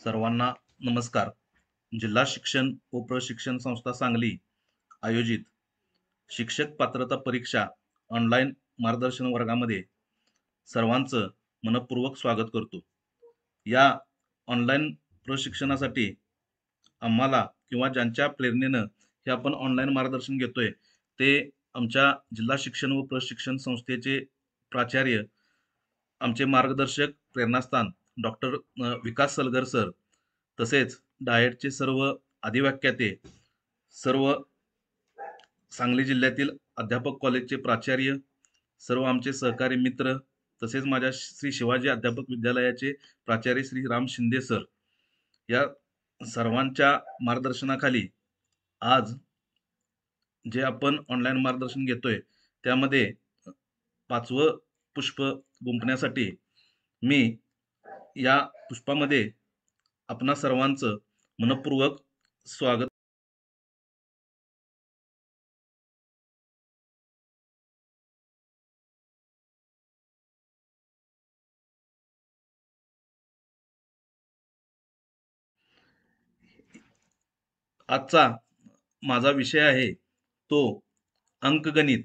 सर्वांना नमस्कार. जिल्हा शिक्षण व प्रशिक्षण संस्था सांगली आयोजित शिक्षक पात्रता परीक्षा ऑनलाईन मार्गदर्शन वर्गामध्ये सर्वांचं मनपूर्वक स्वागत करतो. या ऑनलाईन प्रशिक्षणासाठी आम्हाला किंवा ज्यांच्या प्रेरणेनं हे आपण ऑनलाईन मार्गदर्शन घेतोय ते आमच्या जिल्हा शिक्षण व प्रशिक्षण संस्थेचे प्राचार्य, आमचे मार्गदर्शक प्रेरणास्थान डॉक्टर विकास सलगर सर, तसेच डाएटचे सर्व अधिव्याख्याते, सर्व सांगली जिल्ह्यातील अध्यापक कॉलेजचे प्राचार्य, सर्व आमचे सहकारी मित्र, तसेच माझ्या श्री शिवाजी अध्यापक विद्यालयाचे प्राचार्य श्री राम शिंदे सर, या सर्वांच्या मार्गदर्शनाखाली आज जे आपण ऑनलाईन मार्गदर्शन घेतोय त्यामध्ये 5वं पुष्प गुंफण्यासाठी मी या पुष्पामध्ये आपणा सर्वांचं मनपूर्वक स्वागत. आजचा माझा विषय आहे तो अंकगणित.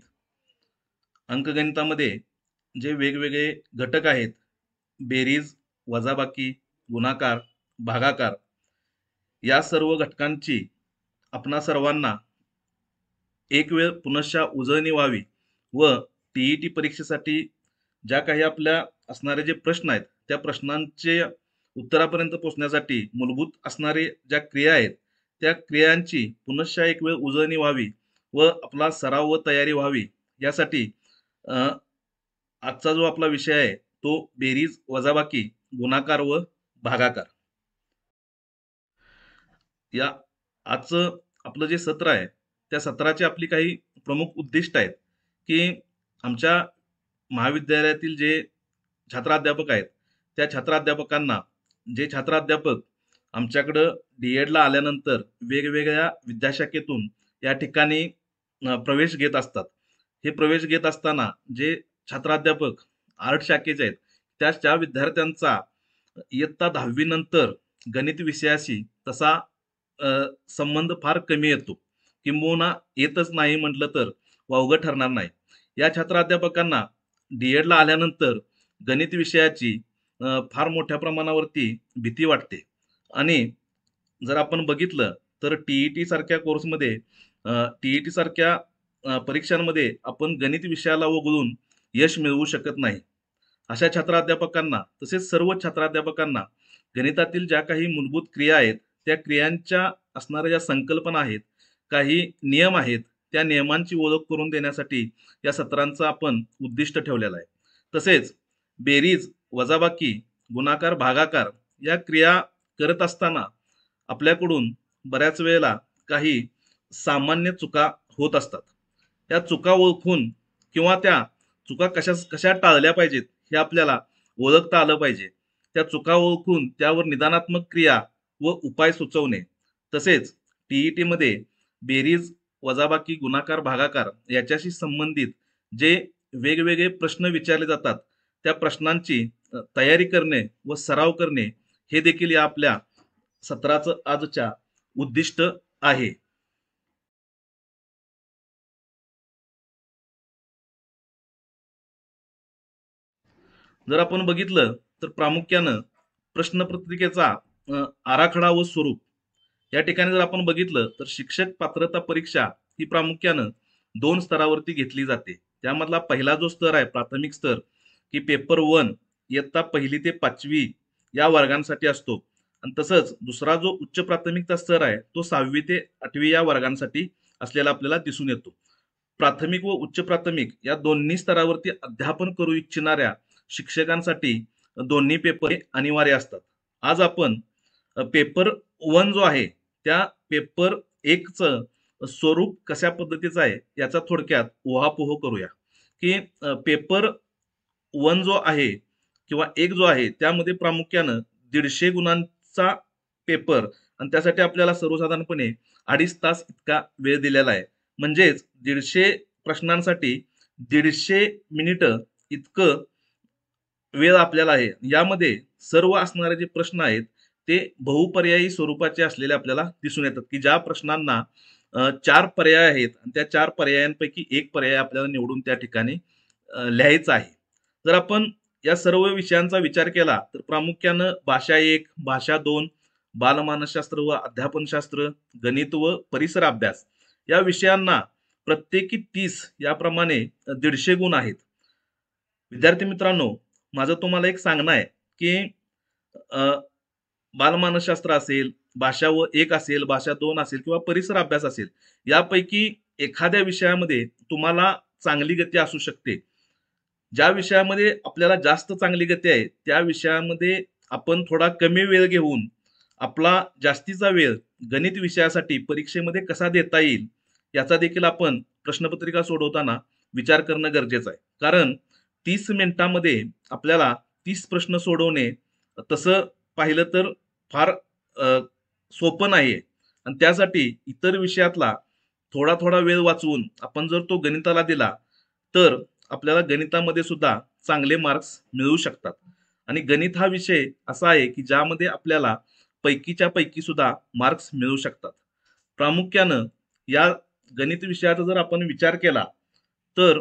अंकगणितामध्ये जे वेगवेगळे घटक आहेत, बेरीज, वजाबाकी, गुणाकार, भागाकार, या सर्व घटकांची आपणा सर्वांना एक वेळ पुनश्च उजळणी व्हावी व टीईटी परीक्षेसाठी ज्या काही आपल्या असणारे जे प्रश्न आहेत त्या प्रश्नांचे उत्तरापर्यंत पोहोचण्यासाठी मूलभूत असणारे ज्या क्रिया आहेत त्या क्रियांची पुनश्च एक वेळ उजळणी व्हावी व आपला सराव व तयारी व्हावी यासाठी आजचा जो आपला विषय आहे तो बेरीज, वजाबाकी, गुणाकार व भागाकार. या आजचं आपलं जे सत्र आहे त्या सत्राची आपली काही प्रमुख उद्दिष्ट आहेत की आमच्या महाविद्यालयातील जे छात्राध्यापक आहेत त्या छात्राध्यापकांना, जे छात्राध्यापक आमच्याकडं डीएडला आल्यानंतर वेगवेगळ्या विद्याशाखेतून या ठिकाणी प्रवेश घेत असतात, हे प्रवेश घेत असताना जे छात्राध्यापक आर्ट शाखेचे आहेत त्या विद्यार्थ्यांचा इयत्ता 10वी नंतर गणित विषयाशी तसा संबंध फार कमी येतो, किंबहुना येतच नाही म्हटलं तर वावगं ठरणार नाही. या छात्राध्यापकांना डीएडला आल्यानंतर गणित विषयाची फार मोठ्या प्रमाणावरती भीती वाटते आणि जर आपण बघितलं तर टीईटी सारख्या कोर्समध्ये, टीईटी सारख्या परीक्षांमध्ये आपण गणित विषयाला वगळून यश मिळवू शकत नाही. अशा छात्राध्यापकांना तसेच सर्व छात्राध्यापकांना गणितातील ज्या काही मूलभूत क्रिया आहेत त्या क्रियांच्या असणाऱ्या ज्या संकल्पना आहेत, काही नियम आहेत, त्या नियमांची ओळख करून देण्यासाठी या सत्रांचं आपण उद्दिष्ट ठेवलेलं आहे. तसेच बेरीज, वजाबाकी, गुणाकार, भागाकार या क्रिया करत असताना आपल्याकडून बऱ्याच वेळेला काही सामान्य चुका होत असतात. त्या चुका ओळखून किंवा त्या चुका कशा टाळल्या पाहिजेत हे आपल्याला ओळखता आलं पाहिजे. त्या चुका ओळखून त्यावर निदानात्मक क्रिया व उपाय सुचवणे. तसेच टीईटी मध्ये बेरीज, वजाबाकी, गुणाकार, भागाकार याच्याशी संबंधित जे वेगवेगळे प्रश्न विचारले जातात त्या प्रश्नांची तयारी करणे व सराव करणे हे देखील या आपल्या सत्राचं आजच्या उद्दिष्ट आहे. जर आपण बघितलं तर प्रामुख्यानं प्रश्नपत्रिकेचा आराखडा व स्वरूप या ठिकाणी जर आपण बघितलं तर शिक्षक पात्रता परीक्षा ही प्रामुख्यानं 2 स्तरावरती घेतली जाते. त्यामधला पहिला जो स्तर आहे प्राथमिक स्तर की पेपर 1 इयत्ता 1ली ते 5वी या वर्गांसाठी असतो आणि तसंच दुसरा जो उच्च प्राथमिकता स्तर आहे तो 6वी ते 8वी या वर्गांसाठी असलेला आपल्याला दिसून येतो. प्राथमिक व उच्च प्राथमिक या दोन्ही स्तरावरती अध्यापन करू इच्छिणाऱ्या शिक्षकांसाठी दोन्ही पेपर अनिवार्य असतात. आज आपण पेपर 1 जो आहे त्या पेपर 1चं स्वरूप कशा पद्धतीचं आहे याचा थोडक्यात उहापोह करूया की पेपर 1 जो आहे किंवा 1 जो आहे त्यामध्ये प्रामुख्यानं 150 गुणांचा पेपर आणि त्यासाठी आपल्याला सर्वसाधारणपणे 2.5 तास इतका वेळ दिलेला आहे. म्हणजेच 150 प्रश्नांसाठी 150 मिनिटं इतकं वेळ आपल्याला आहे. यामध्ये सर्व असणारे जे प्रश्न आहेत ते बहुपर्यायी स्वरूपाचे असलेले आपल्याला दिसून येतात, की ज्या प्रश्नांना 4 पर्याय आहेत आणि त्या 4 पर्यायांपैकी एक पर्याय आपल्याला निवडून त्या ठिकाणी लिहायचा आहे. जर आपण या सर्व विषयांचा विचार केला तर प्रामुख्यानं भाषा 1, भाषा 2, बालमानसशास्त्र व अध्यापनशास्त्र, गणित व परिसर अभ्यास या विषयांना प्रत्येकी 30 याप्रमाणे 150 गुण आहेत. विद्यार्थी मित्रांनो, माझं तुम्हाला एक सांगणं आहे, की अ, बालमानसशास्त्र असेल, भाषा व 1 असेल, भाषा 2 असेल किंवा परिसर अभ्यास असेल, यापैकी एखाद्या विषयामध्ये तुम्हाला चांगली गती असू शकते. ज्या विषयामध्ये आपल्याला जास्त चांगली गती आहे, त्या विषयामध्ये आपण थोडा कमी वेळ घेऊन आपला जास्तीचा वेळ गणित विषयासाठी परीक्षेमध्ये कसा देता येईल, याचा देखील आपण प्रश्नपत्रिका सोडवताना विचार करणं गरजेचं आहे. कारण 30 मिनिटांमध्ये आपल्याला 30 प्रश्न सोडवणे तसं पाहिलं तर फार अ, सोपं नाहीये आणि त्यासाठी इतर विषयातला थोडा-थोडा वेळ वाचवून आपण जर तो गणिताला दिला, तर आपल्याला गणितामध्ये सुद्धा चांगले मार्क्स मिळू शकतात. आणि गणित हा विषय असा आहे, की ज्यामध्ये आपल्याला पैकीच्या पैकी सुद्धा मार्क्स मिळू शकतात. प्रामुख्यानं या गणित विषयाचा जर आपण विचार केला, तर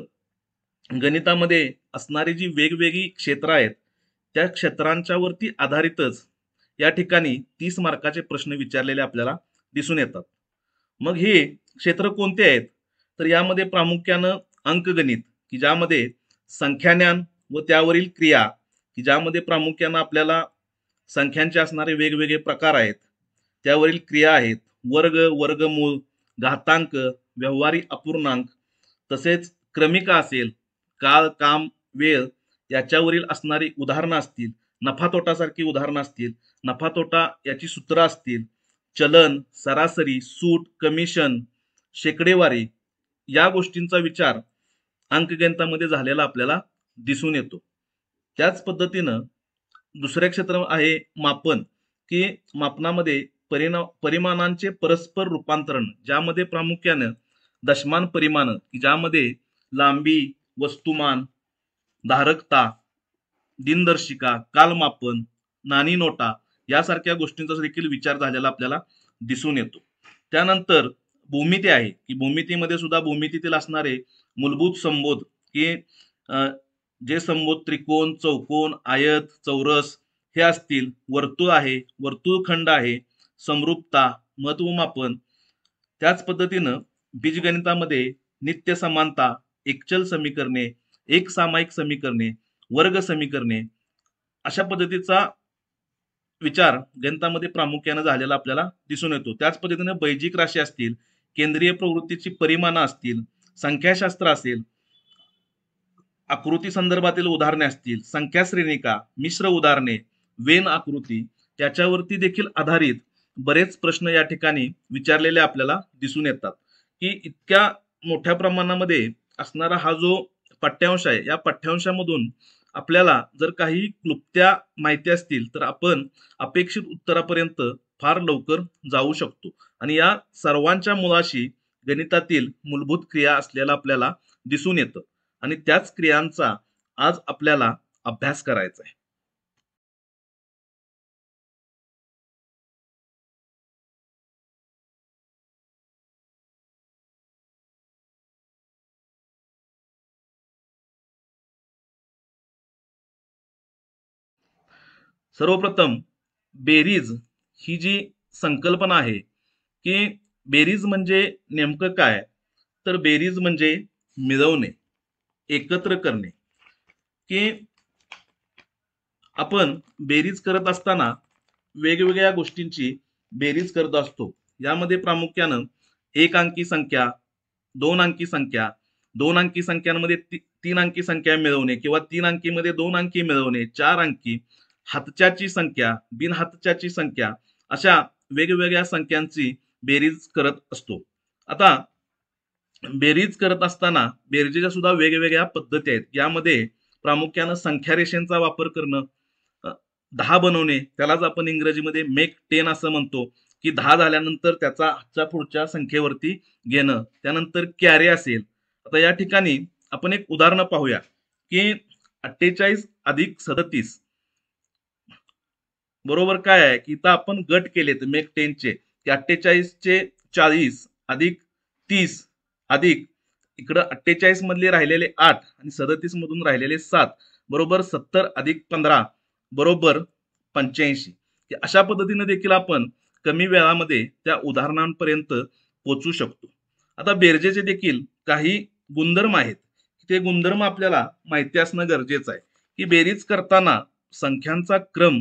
गणितामध्ये असणारी जी वेगवेगळी क्षेत्र आहेत, त्या क्षेत्रांच्या वरती आधारितच या ठिकाणी 30 मार्काचे प्रश्न विचारलेले आपल्याला दिसून येतात. मग हे क्षेत्र कोणते आहेत? तर यामध्ये प्रामुख्यानं अंकगणित, की ज्यामध्ये संख्याज्ञान व त्यावरील क्रिया, की ज्यामध्ये प्रामुख्यानं आपल्याला संख्यांचे असणारे वेगवेगळे प्रकार आहेत. त्यावरील क्रिया आहेत. वर्ग, वर्गमूळ, घातांक, व्यावहारिक अपूर्णांक, तसेच क्रमिका असेल, काळ, काम, वेळ याच्यावरील असणारी उदाहरणं असतील, नफा-तोटासारखी उदाहरणं असतील, नफा-तोटा याची सूत्र असतील, चलन, सरासरी, सूट, कमिशन, शेकडेवारी या गोष्टींचा विचार अंकगणितामध्ये झालेला आपल्याला दिसून येतो. त्याच पद्धतीनं दुसरे क्षेत्र आहे मापन, की मापनामध्ये परिमाणांचे परस्पर रूपांतरण, ज्यामध्ये प्रामुख्यानं दशमान परिमाण, की ज्यामध्ये लांबी, वस्तुमान, धारकता, दिनदर्शिका, कालमापन, नाणी नोटा यासारख्या गोष्टींचा देखील विचार झालेला आपल्याला दिसून येतो. त्यानंतर भूमिती आहे, की भूमितीमध्ये सुद्धा भूमितीतील असणारे मूलभूत संबोध, की अ, जे संबोध त्रिकोण, चौकोन, आयत, चौरस हे असतील, वर्तुळ आहे, वर्तुळखंड आहे, समरूपता, महत्वमापन. त्याच पद्धतीनं बीजगणितामध्ये नित्य समानता, एकचल समीकरणे, एकसामायिक समीकरणे, वर्ग समीकरणे अशा पद्धतीचा विचार गणितामध्ये प्रामुख्याने झालेला आपल्याला दिसून येतो. त्याच पद्धतीने बैजिक राशी असतील, केंद्रीय प्रवृत्तीची परिमाणं असतील, संख्याशास्त्र असेल, आकृती संदर्भातील उदाहरणे असतील, संख्या श्रेणिका, मिश्र उदाहरणे, वेन आकृती याच्यावरती देखील आधारित बरेच प्रश्न या ठिकाणी विचारलेले आपल्याला दिसून येतात, की इतक्या मोठ्या प्रमाणामध्ये असणारा हा जो पाठ्यांश आहे, या पाठ्यांशामधून आपल्याला जर काही क्लुप्त्या माहिती असतील, तर आपण अपेक्षित उत्तरापर्यंत फार लवकर जाऊ शकतो आणि या सर्वांच्या मुळाशी गणितातील मूलभूत क्रिया असलेला आपल्याला दिसून येतं आणि त्याच क्रियांचा आज आपल्याला अभ्यास करायचा आहे. सर्वप्रथम बेरीज ही जी संकल्पना आहे, की बेरीज म्हणजे नेमकं काय? तर बेरीज म्हणजे मिळवणे, एकत्र करणे, की आपण बेरीज करत असताना वेगवेगळ्या गोष्टींची बेरीज करत असतो. यामध्ये प्रामुख्यानं एक अंकी संख्या, दोन अंकी संख्या, दोन अंकी संख्यांमध्ये तीन अंकी संख्या मिळवणे किंवा तीन अंकीमध्ये दोन अंकी मिळवणे, चार अंकी, हातच्याची संख्या, बिनहातच्याची संख्या अशा वेगवेगळ्या संख्यांची बेरीज करत असतो. आता बेरीज करत असताना बेरजेच्या सुद्धा वेगवेगळ्या पद्धती आहेत. यामध्ये प्रामुख्यानं संख्या रेषेंचा वापर करणं, अ, 10 बनवणे, त्यालाच आपण इंग्रजीमध्ये मेक 10 असं म्हणतो, की 10 झाल्यानंतर त्याचा हातच्या पुढच्या संख्येवरती घेणं. त्यानंतर कॅरी असेल. आता या ठिकाणी आपण एक उदाहरण पाहूया, की 48 अधिक 37 बरोबर काय आहे की इथं आपण गट केलेत मेक 10 चे की 48 चे 40 अधिक 30 अधिक इकडं 48 मधले राहिलेले 8 आणि 37 मधून राहिलेले 7 बरोबर 70 अधिक 15 बरोबर 85. अशा पद्धतीने देखील आपण कमी वेळामध्ये त्या उदाहरणांपर्यंत पोहोचू शकतो. आता बेरजेचे देखील काही गुणधर्म आहेत. ते गुणधर्म आपल्याला माहिती असणं गरजेचं आहे की बेरीज करताना संख्यांचा क्रम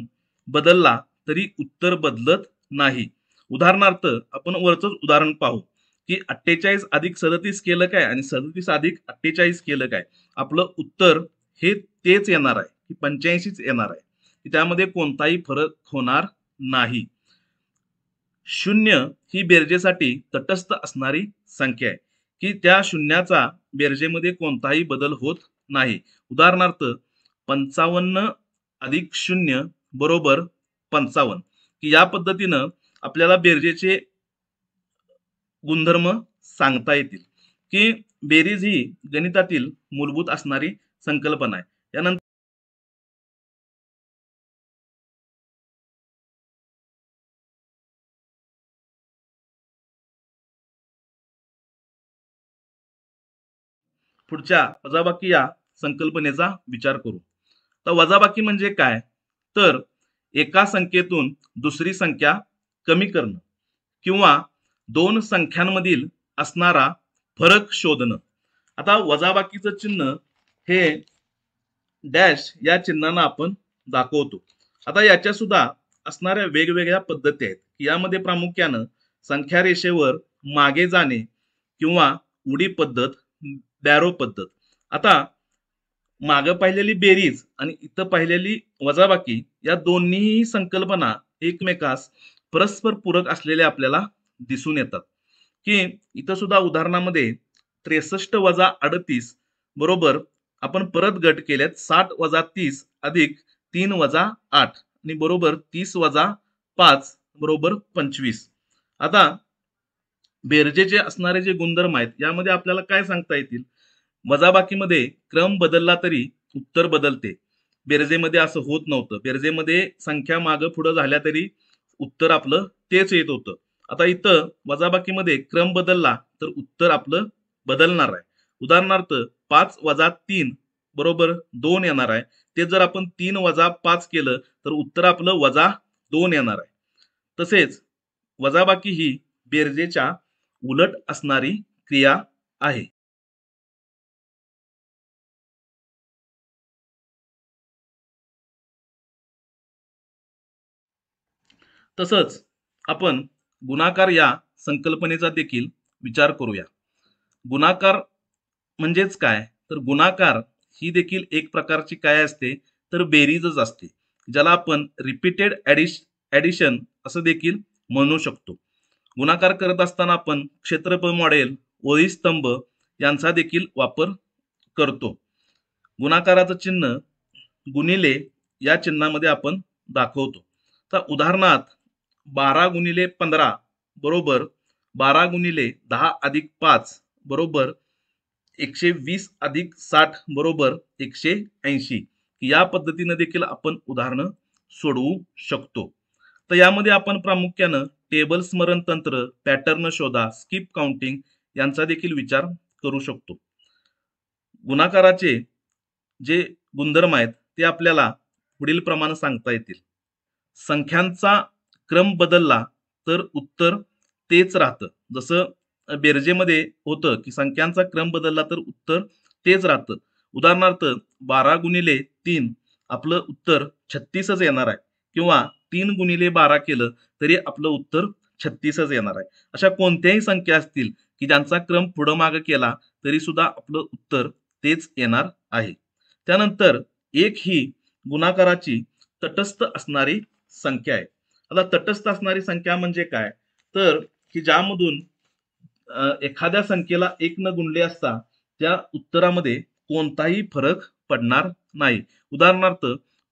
बदलला तरी उत्तर बदलत नाही. उदाहरणार्थ आपण वरचंच उदाहरण पाहू की 48 अधिक 37 केलं काय आणि 37 अधिक 48 केलं काय, आपलं उत्तर हे तेच येणार आहे की 85च येणार आहे. त्यामध्ये कोणताही फरक होणार नाही. शून्य ही बेरजेसाठी तटस्थ असणारी संख्या आहे की त्या शून्याचा बेरजेमध्ये कोणताही बदल होत नाही. उदाहरणार्थ 55 अधिक 0 बरोबर 55 की या पद्धतीनं आपल्याला बेरजेचे गुणधर्म सांगता येतील की बेरीज ही गणितातील मूलभूत असणारी संकल्पना आहे. यानंतर पुढच्या वजाबाकी या संकल्पनेचा विचार करू. तर वजाबाकी म्हणजे काय, तर एका संख्येतून दुसरी संख्या कमी करणं किंवा दोन संख्यांमधील असणारा फरक शोधणं. आता वजाबाकीचं चिन्ह हे डॅश या चिन्हानं आपण दाखवतो. आता याच्या सुद्धा असणाऱ्या वेगवेगळ्या पद्धती आहेत. यामध्ये प्रामुख्यानं संख्या रेषेवर मागे जाणे किंवा उडी पद्धत, बॅरो पद्धत. आता मागं पाहिलेली बेरीज आणि इथं पाहिलेली वजाबाकी या दोन्ही संकल्पना एकमेकास परस्पर पूरक असलेल्या आपल्याला दिसून येतात. की इथं सुद्धा उदाहरणामध्ये 63 वजा 38 बरोबर आपण परत गट केलेत 60 वजा 30 अधिक 3 वजा 8 आणि बरोबर 30 वजा 5 बरोबर 25. आता बेरजेचे असणारे जे गुणधर्म आहेत यामध्ये आपल्याला काय सांगता येतील, वजाबाकीमध्ये क्रम बदलला तरी उत्तर बदलते. बेरजेमध्ये असं होत नव्हतं. बेरजेमध्ये संख्या मागं पुढं झाल्या तरी उत्तर आपलं तेच येत होतं. आता इथं वजाबाकीमध्ये क्रम बदलला तर उत्तर आपलं बदलणार आहे. उदाहरणार्थ 5 वजा 3 बरोबर 2 येणार आहे. ते जर आपण 3 वजा 5 केलं तर उत्तर आपलं वजा 2 येणार आहे. तसेच वजाबाकी ही बेरजेच्या उलट असणारी क्रिया आहे. तसंच आपण गुणाकार या संकल्पनेचा देखील विचार करूया. गुणाकार म्हणजेच काय, तर गुणाकार ही देखील एक प्रकारची काय असते, तर बेरीजच असते. ज्याला आपण रिपीटेड ऍडिशन असं देखील म्हणू शकतो. गुणाकार करत असताना आपण क्षेत्रफळ मॉडेल, ओळी स्तंभ यांचा देखील वापर करतो. गुणाकाराचं चिन्ह गुणिले या चिन्हामध्ये आपण दाखवतो. तर उदाहरणार्थ 12 गुणिले 15 बरोबर 12 गुणिले 10 अधिक 5 बरोबर 120 अधिक 60 बरोबर 180. या पद्धतीने देखील आपण उदाहरणं सोडवू शकतो. तर यामध्ये आपण प्रामुख्यानं टेबल स्मरण तंत्र, पॅटर्न शोधा, स्किप काउंटिंग यांचा देखील विचार करू शकतो. गुणाकाराचे जे गुणधर्म आहेत ते आपल्याला पुढील प्रमाणे सांगता येतील. संख्यांचा क्रम बदलला तर उत्तर तेच राहतं. जसं बेरजेमध्ये होतं की संख्यांचा क्रम बदलला तर उत्तर तेच राहतं. उदाहरणार्थ 12 गुणिले 3 आपलं उत्तर 36च येणार आहे किंवा 3 गुणिले 12 केलं तरी आपलं उत्तर 36च येणार आहे. अशा कोणत्याही संख्या असतील की ज्यांचा क्रम पुढं मागं केला तरी सुद्धा आपलं उत्तर तेच येणार आहे. त्यानंतर एक ही गुणाकाराची तटस्थ असणारी संख्या आहे. आता तटस्थ असणारी संख्या म्हणजे काय, तर की ज्यामधून एखाद्या संख्येला 1 न गुणले असता त्या उत्तरामध्ये कोणताही फरक पडणार नाही. उदाहरणार्थ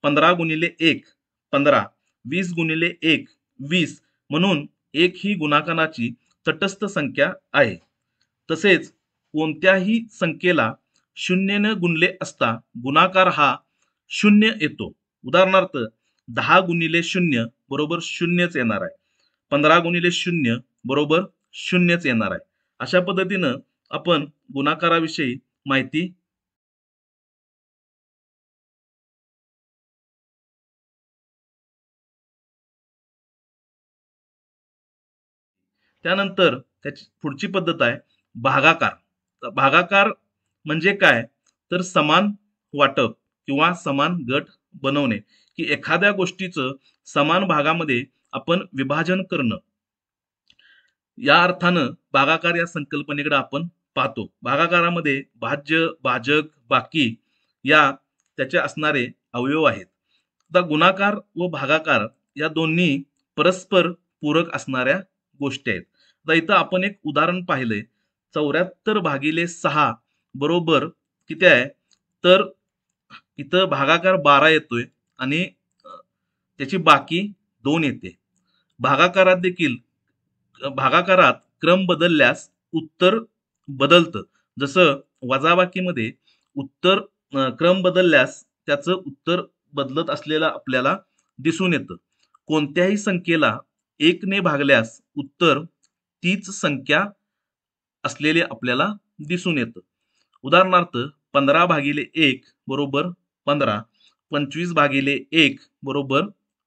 15 गुणिले 1 15, 20 गुणिले 1 20 म्हणून 1 ही गुणाकाराची तटस्थ संख्या आहे. तसेच कोणत्याही संख्येला 0 ने गुणले असता गुणाकार हा 0 येतो. उदाहरणार्थ 10 गुणिले 0 बरोबर 0च येणार आहे. 15 गुणिले 0 बरोबर 0च येणार आहे. अशा पद्धतीनं आपण गुणाकाराविषयी माहिती. त्यानंतर त्याची पुढची पद्धत आहे भागाकार. भागाकार म्हणजे काय, तर समान वाटप किंवा समान गट बनवणे, की एखाद्या गोष्टीचं समान भागामध्ये आपण विभाजन करणं. या अर्थानं भागाकार या संकल्पनेकडे आपण पाहतो. भागाकारामध्ये भाज्य, भाजक, बाकी या त्याचे असणारे अवयव आहेत. आता गुणाकार व भागाकार या दोन्ही परस्पर पूरक असणाऱ्या गोष्टी आहेत. आता इथं आपण एक उदाहरण पाहिलंय. 74/6 बरोबर किती आहे, तर इथं भागाकार 12 येतोय आणि त्याची बाकी 2 येते. भागाकारात देखील भागाकारात क्रम बदलल्यास उत्तर बदलतं. जसं वजाबाकीमध्ये उत्तर क्रम बदलल्यास त्याचं उत्तर बदलत असलेलं आपल्याला दिसून येतं. कोणत्याही संख्येला 1 ने भागल्यास उत्तर तीच संख्या असलेले आपल्याला दिसून येतं. उदाहरणार्थ 15/1 बरोबर 15, 25/1 बरोबर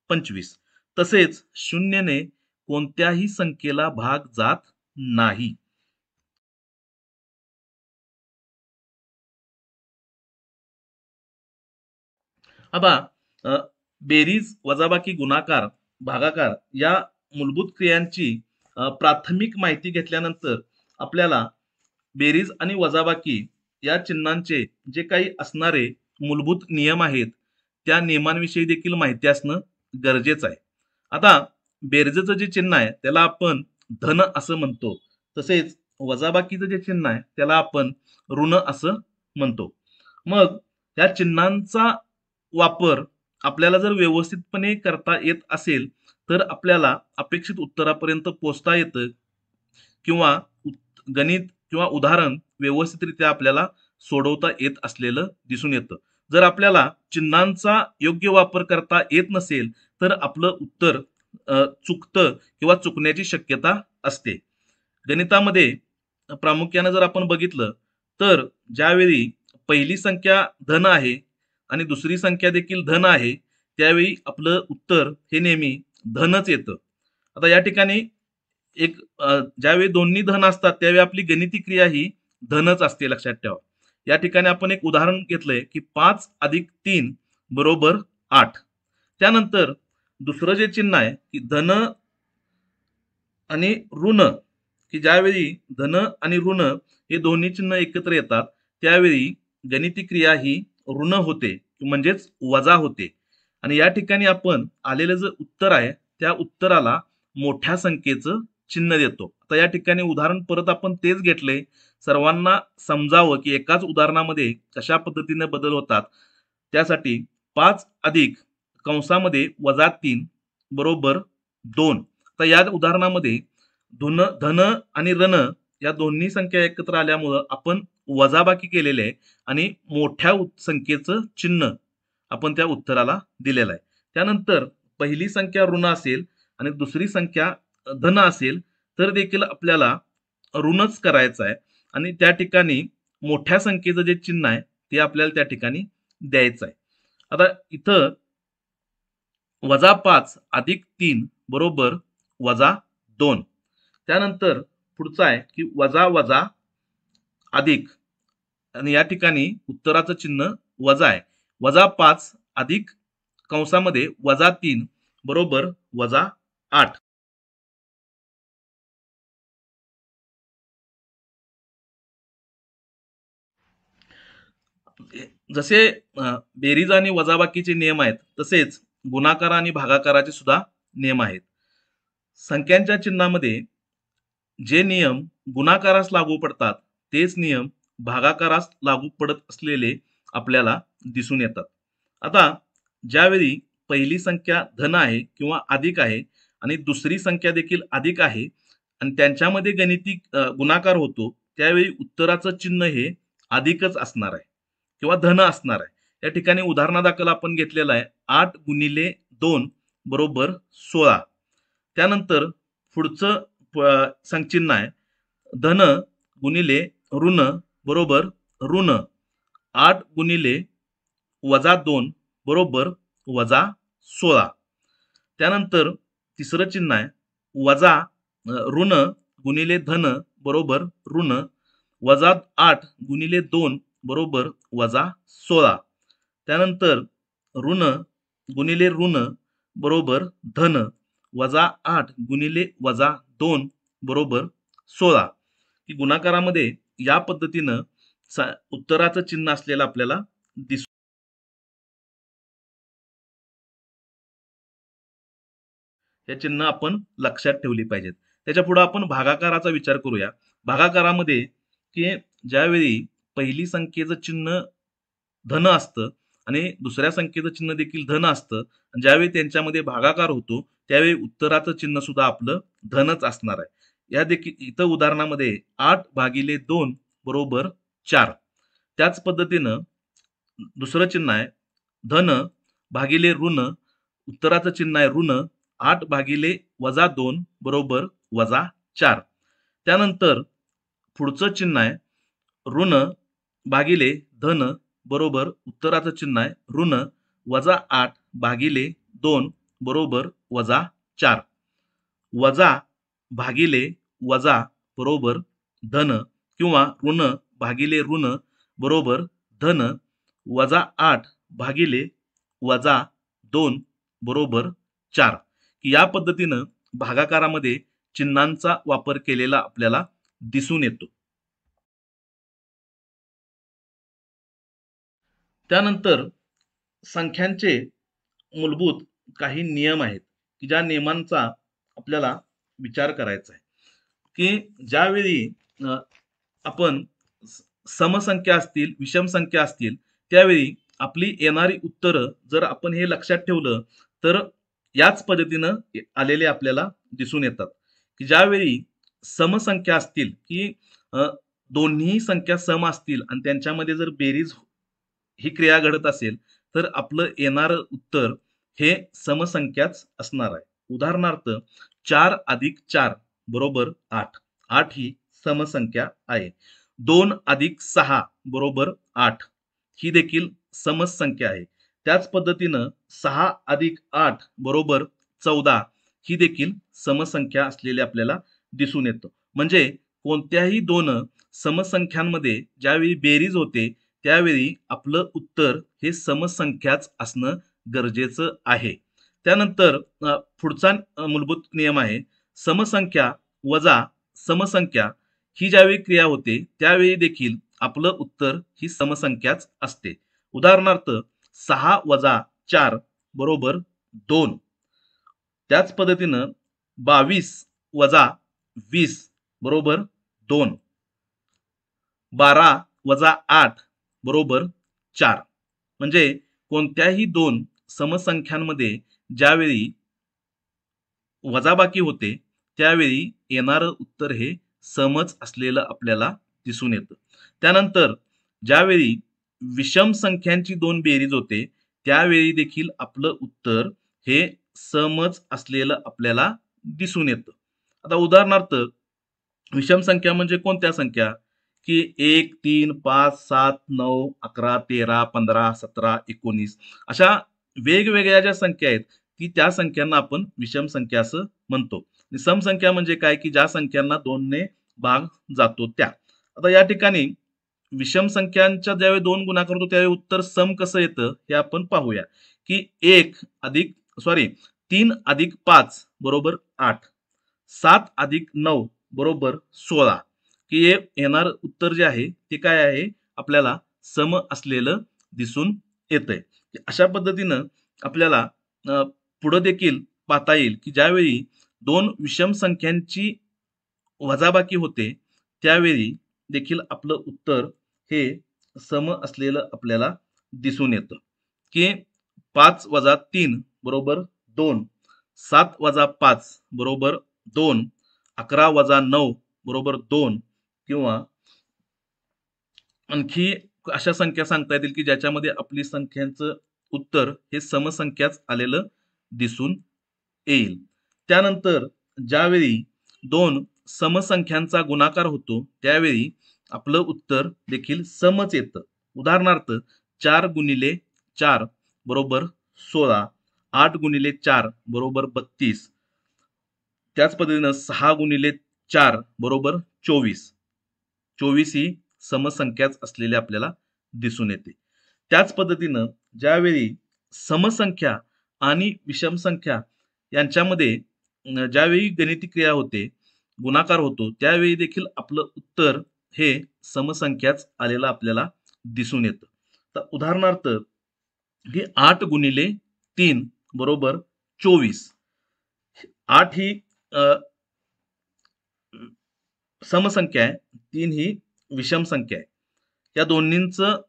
25. तसेच 0 ने कोणत्याही संख्येला भाग जात नाही. आता बेरीज, वजाबाकी, गुणाकार, भागाकार या मूलभूत क्रियांची प्राथमिक माहिती घेतल्यानंतर आपल्याला बेरीज आणि वजाबाकी या चिन्हांचे जे काही असणारे मूलभूत नियम आहेत, त्या नियमांविषयी देखील माहिती असणं गरजेचं आहे. आता बेरजेचं जे चिन्ह आहे त्याला आपण धन असं म्हणतो. तसेच वजाबाकीचं जे चिन्ह आहे त्याला आपण ऋण असं म्हणतो. मग या चिन्हांचा वापर आपल्याला जर व्यवस्थितपणे करता येत असेल तर आपल्याला अपेक्षित उत्तरापर्यंत पोहोचता येतं, किंवा गणित किंवा उदाहरण व्यवस्थितरित्या आपल्याला सोडवता येत असलेलं दिसून येतं. जर आपल्याला चिन्हांचा योग्य वापर करता येत नसेल तर आपलं उत्तर चुकतं किंवा चुकण्याची शक्यता असते. गणितामध्ये प्रामुख्याने जर आपण बघितलं तर ज्यावेळी पहिली संख्या धन आहे आणि दुसरी संख्या देखील धन आहे, त्यावेळी आपलं उत्तर हे नेहमी धनच येतं. आता या ठिकाणी एक ज्यावेळी दोन्ही धन असतात त्यावेळी आपली गणिती क्रिया ही धनच असते, लक्षात ठेवा. या ठिकाणी आपण एक उदाहरण घेतलंय की 5 अधिक 3 बरोबर 8. त्यानंतर दुसरं जे चिन्ह आहे की धन आणि ऋण, की ज्यावेळी धन आणि ऋण हे दोन्ही चिन्ह एकत्र येतात त्यावेळी गणिती क्रिया ही ऋण होते, म्हणजेच वजा होते. आणि या ठिकाणी आपण आलेलं जे उत्तर आहे त्या उत्तराला मोठ्या संख्येचं चिन्ह देतो. आता या ठिकाणी उदाहरण परत आपण तेच घेतले सर्वांना समजावं की एकाच उदाहरणामध्ये कशा पद्धतीने बदल होतात. त्यासाठी 5 अधिक कंसामध्ये वजा 3 बरोबर 2. तर या उदाहरणामध्ये धन आणि ऋण या दोन्ही संख्या एकत्र आल्यामुळं आपण वजाबाकी केलेली आहे आणि मोठ्या संख्येचं चिन्ह आपण त्या उत्तराला दिलेलं आहे. त्यानंतर पहिली संख्या ऋण असेल आणि दुसरी संख्या धन असेल तर देखील आपल्याला ऋणच करायचं आहे आणि त्या ठिकाणी मोठ्या संख्येचं जे चिन्ह आहे ते आपल्याला त्या ठिकाणी द्यायचं आहे. आता इथं वजा 5 अधिक 3 बरोबर वजा 2. त्यानंतर पुढचा आहे की वजा वजा अधिक, आणि या ठिकाणी उत्तराचं चिन्ह वजा आहे. वजा 5 अधिक कंसामध्ये वजा 3 बरोबर वजा 8. जसे बेरीज आणि वजाबाकीचे नियम आहेत तसेच गुणाकार आणि भागाकाराचे सुद्धा नियम आहेत. संख्यांच्या चिन्हामध्ये जे नियम गुणाकारास लागू पडतात तेच नियम भागाकारास लागू पडत असलेले आपल्याला दिसून येतात. आता ज्यावेळी पहिली संख्या धन आहे किंवा अधिक आहे आणि दुसरी संख्या देखील अधिक आहे आणि त्यांच्यामध्ये गणिती गुणाकार होतो त्यावेळी उत्तराचं चिन्ह हे अधिकच असणार आहे किंवा धन असणार आहे. या ठिकाणी उदाहरणादाखल आपण घेतलेलं आहे 8 गुणिले 2 बरोबर 16. त्यानंतर पुढचं संचिन्ह आहे धन गुणिले ऋण बरोबर ऋण 8 गुणिले -2 बरोबर -16. त्यानंतर तिसरं चिन्ह आहे वजा ऋण गुणिले धन बरोबर ऋण -8 गुणिले 2 बरोबर -16. त्यानंतर ऋण गुणिले ऋण बरोबर धन -8 गुणिले -2 बरोबर 16. की गुणाकारामध्ये या पद्धतीनं उत्तराचं चिन्ह असलेलं आपल्याला दिसतं. हे चिन्ह आपण लक्षात ठेवली पाहिजेत. त्याच्या पुढे आपण भागाकाराचा विचार करूया. भागाकारामध्ये की ज्यावेळी पहिली संख्येचं चिन्ह धन असतं आणि दुसऱ्या संख्येचं चिन्ह देखील धन असतं. ज्यावेळी त्यांच्यामध्ये भागाकार होतो त्यावेळी उत्तराचं चिन्ह सुद्धा आपलं धनच असणार आहे. या देखील इथं उदाहरणामध्ये 8/2 बरोबर 4. त्याच पद्धतीनं दुसरं चिन्ह आहे धन भागिले ऋण उत्तराचं चिन्ह आहे ऋण 8/-2 बरोबर -4. त्यानंतर पुढचं चिन्ह आहे ऋण भागिले धन बरोबर उत्तराचं चिन्ह आहे ऋण -8/2 बरोबर -4. वजा भागिले वजा बरोबर धन किंवा ऋण भागिले ऋण बरोबर धन -8/-2 बरोबर 4. या पद्धतीनं भागाकारामध्ये चिन्हांचा वापर केलेला आपल्याला दिसून येतो. त्यानंतर संख्यांचे मूलभूत काही नियम आहेत की ज्या नियमांचा आपल्याला विचार करायचा आहे की ज्यावेळी आपण समसंख्या असतील विषम संख्या असतील त्यावेळी आपली येणारी उत्तरं जर आपण हे लक्षात ठेवलं तर याच पद्धतीनं आलेले आपल्याला दिसून येतात की ज्यावेळी समसंख्या असतील की दोन्ही संख्या सम असतील आणि त्यांच्यामध्ये जर बेरीज ही क्रिया घडत असेल तर आपलं येणारं उत्तर हे समसंख्याच असणार आहे. उदाहरणार्थ 4 + 4 बरोबर 8. 8 ही समसंख्या आहे. 2 + 6 बरोबर 8 ही देखील समसंख्या आहे. त्याच पद्धतीनं 6 + 8 बरोबर 14 ही देखील समसंख्या असलेले आपल्याला दिसून येतं. म्हणजे कोणत्याही दोन समसंख्यांमध्ये ज्यावेळी बेरीज होते त्यावेळी आपलं उत्तर हे समसंख्याच असणं गरजेचं आहे. त्यानंतर पुढचा मूलभूत नियम आहे समसंख्या वजा समसंख्या ही ज्यावेळी क्रिया होते त्यावेळी देखील आपलं उत्तर ही समसंख्याच असते. उदाहरणार्थ 6 - 4 बरोबर 2. त्याच पद्धतीनं 22 - 20 बरोबर 2. 12 - 8 बरोबर 4. म्हणजे कोणत्याही दोन समसंख्यांमध्ये ज्यावेळी वजाबाकी होते त्यावेळी येणारं उत्तर हे समच असलेलं आपल्याला दिसून येतं. त्यानंतर ज्यावेळी विषम संख्यांची दोन बेरीज होते त्यावेळी देखील आपलं उत्तर हे समच असलेलं आपल्याला दिसून येतं. आता उदाहरणार्थ विषम संख्या म्हणजे कोणत्या संख्या की 1, 3, 5, 7, 9, 11, 13, 15, 17, 19 अशा वेगवेगळ्या ज्या संख्या आहेत की त्या संख्यांना आपण विषम संख्या असं म्हणतो. सम संख्या म्हणजे काय की ज्या संख्यांना 2 ने भाग जातो त्या. आता या ठिकाणी विषम संख्यांच्या ज्यावेळी 2 गुणाकार होतो त्यावेळी उत्तर सम कसं येतं हे आपण पाहूया की 3 + 5 बरोबर 8. 7 + 9 बरोबर 16 की हे येणार उत्तर जे आहे ते काय आहे आपल्याला सम असलेलं दिसून येतंय. अशा पद्धतीनं आपल्याला पुढे देखील पाहता येईल की ज्यावेळी दोन विषम संख्यांची वजाबाकी होते त्यावेळी देखील आपलं उत्तर हे सम असलेलं आपल्याला दिसून येतं की 5 - 3 बरोबर 2. 7 - 5 बरोबर 2. 11 - 9 बरोबर 2 किंवा आणखी अशा संख्या सांगता येतील की ज्याच्यामध्ये आपली संख्यांचं उत्तर हे समसंख्याच आलेलं दिसून येईल. त्यानंतर ज्यावेळी दोन समसंख्यांचा गुणाकार होतो त्यावेळी आपलं उत्तर देखील समच येतं. उदाहरणार्थ 4 गुणिले 4 बरोबर 16, 8 गुणिले 4 बरोबर 32, त्याच पद्धतीनं 6 गुणिले 4 बरोबर 24. 24 ही समसंख्याच असलेले आपल्याला दिसून येते. त्याच पद्धतीनं ज्यावेळी समसंख्या आणि विषम संख्या यांच्यामध्ये ज्यावेळी गणिती क्रिया होते, गुणाकार होतो, त्यावेळी देखील आपलं उत्तर हे समसंख्याच आलेलं आपल्याला दिसून येतं. तर उदाहरणार्थ ही 8 गुणिले 3 बरोबर 24. 8 ही समसंख्या आहे, 3 ही विषम संख्या आहे. या दोन्हींचं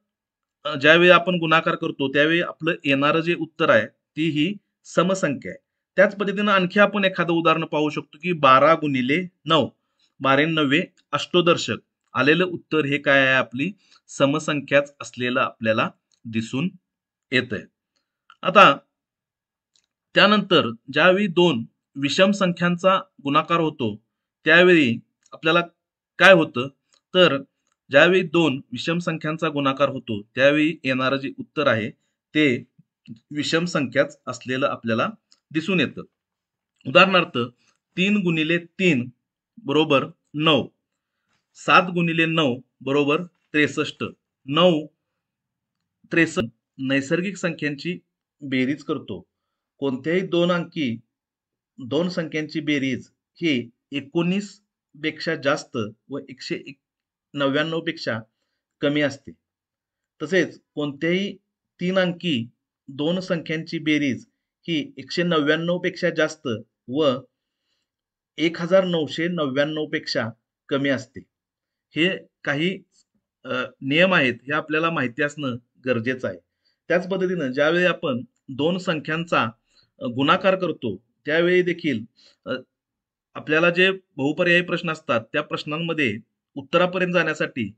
ज्यावेळी आपण गुणाकार करतो त्यावेळी आपलं येणारं जे उत्तर आहे ती ही समसंख्या आहे. त्याच पद्धतीनं आणखी आपण एखादं उदाहरण पाहू शकतो की 12 गुणिले 9, 12 9 अष्टोदर्शक. आलेलं उत्तर हे काय आहे, आपली समसंख्याच असलेलं आपल्याला दिसून येतंय. आता त्यानंतर ज्यावेळी दोन विषम संख्यांचा गुणाकार होतो त्यावेळी आपल्याला काय होतं, तर ज्यावेळी दोन विषम संख्यांचा गुणाकार होतो त्यावेळी येणारं जे उत्तर आहे ते विषम संख्याच असलेलं आपल्याला दिसून येतं. उदाहरणार्थ 3 गुणिले 3 बरोबर 9, 7 गुणिले 9 बरोबर 63, 9 63 नैसर्गिक संख्यांची बेरीज करतो. कोणत्याही दोन संख्यांची बेरीज ही 19 पेक्षा जास्त व 199 पेक्षा कमी असते. तसेच कोणत्याही 3 अंकी दोन संख्यांची बेरीज ही 199 पेक्षा जास्त व 1999 पेक्षा कमी असते. हे काही नियम आहेत, हे आपल्याला माहिती असणं गरजेचं आहे. त्याच पद्धतीनं ज्यावेळी आपण दोन संख्यांचा गुणाकार करतो त्यावेळी देखील आपल्याला जे बहुपर्यायी प्रश्न असतात त्या प्रश्नांमध्ये उत्तरापर्यंत जाण्यासाठी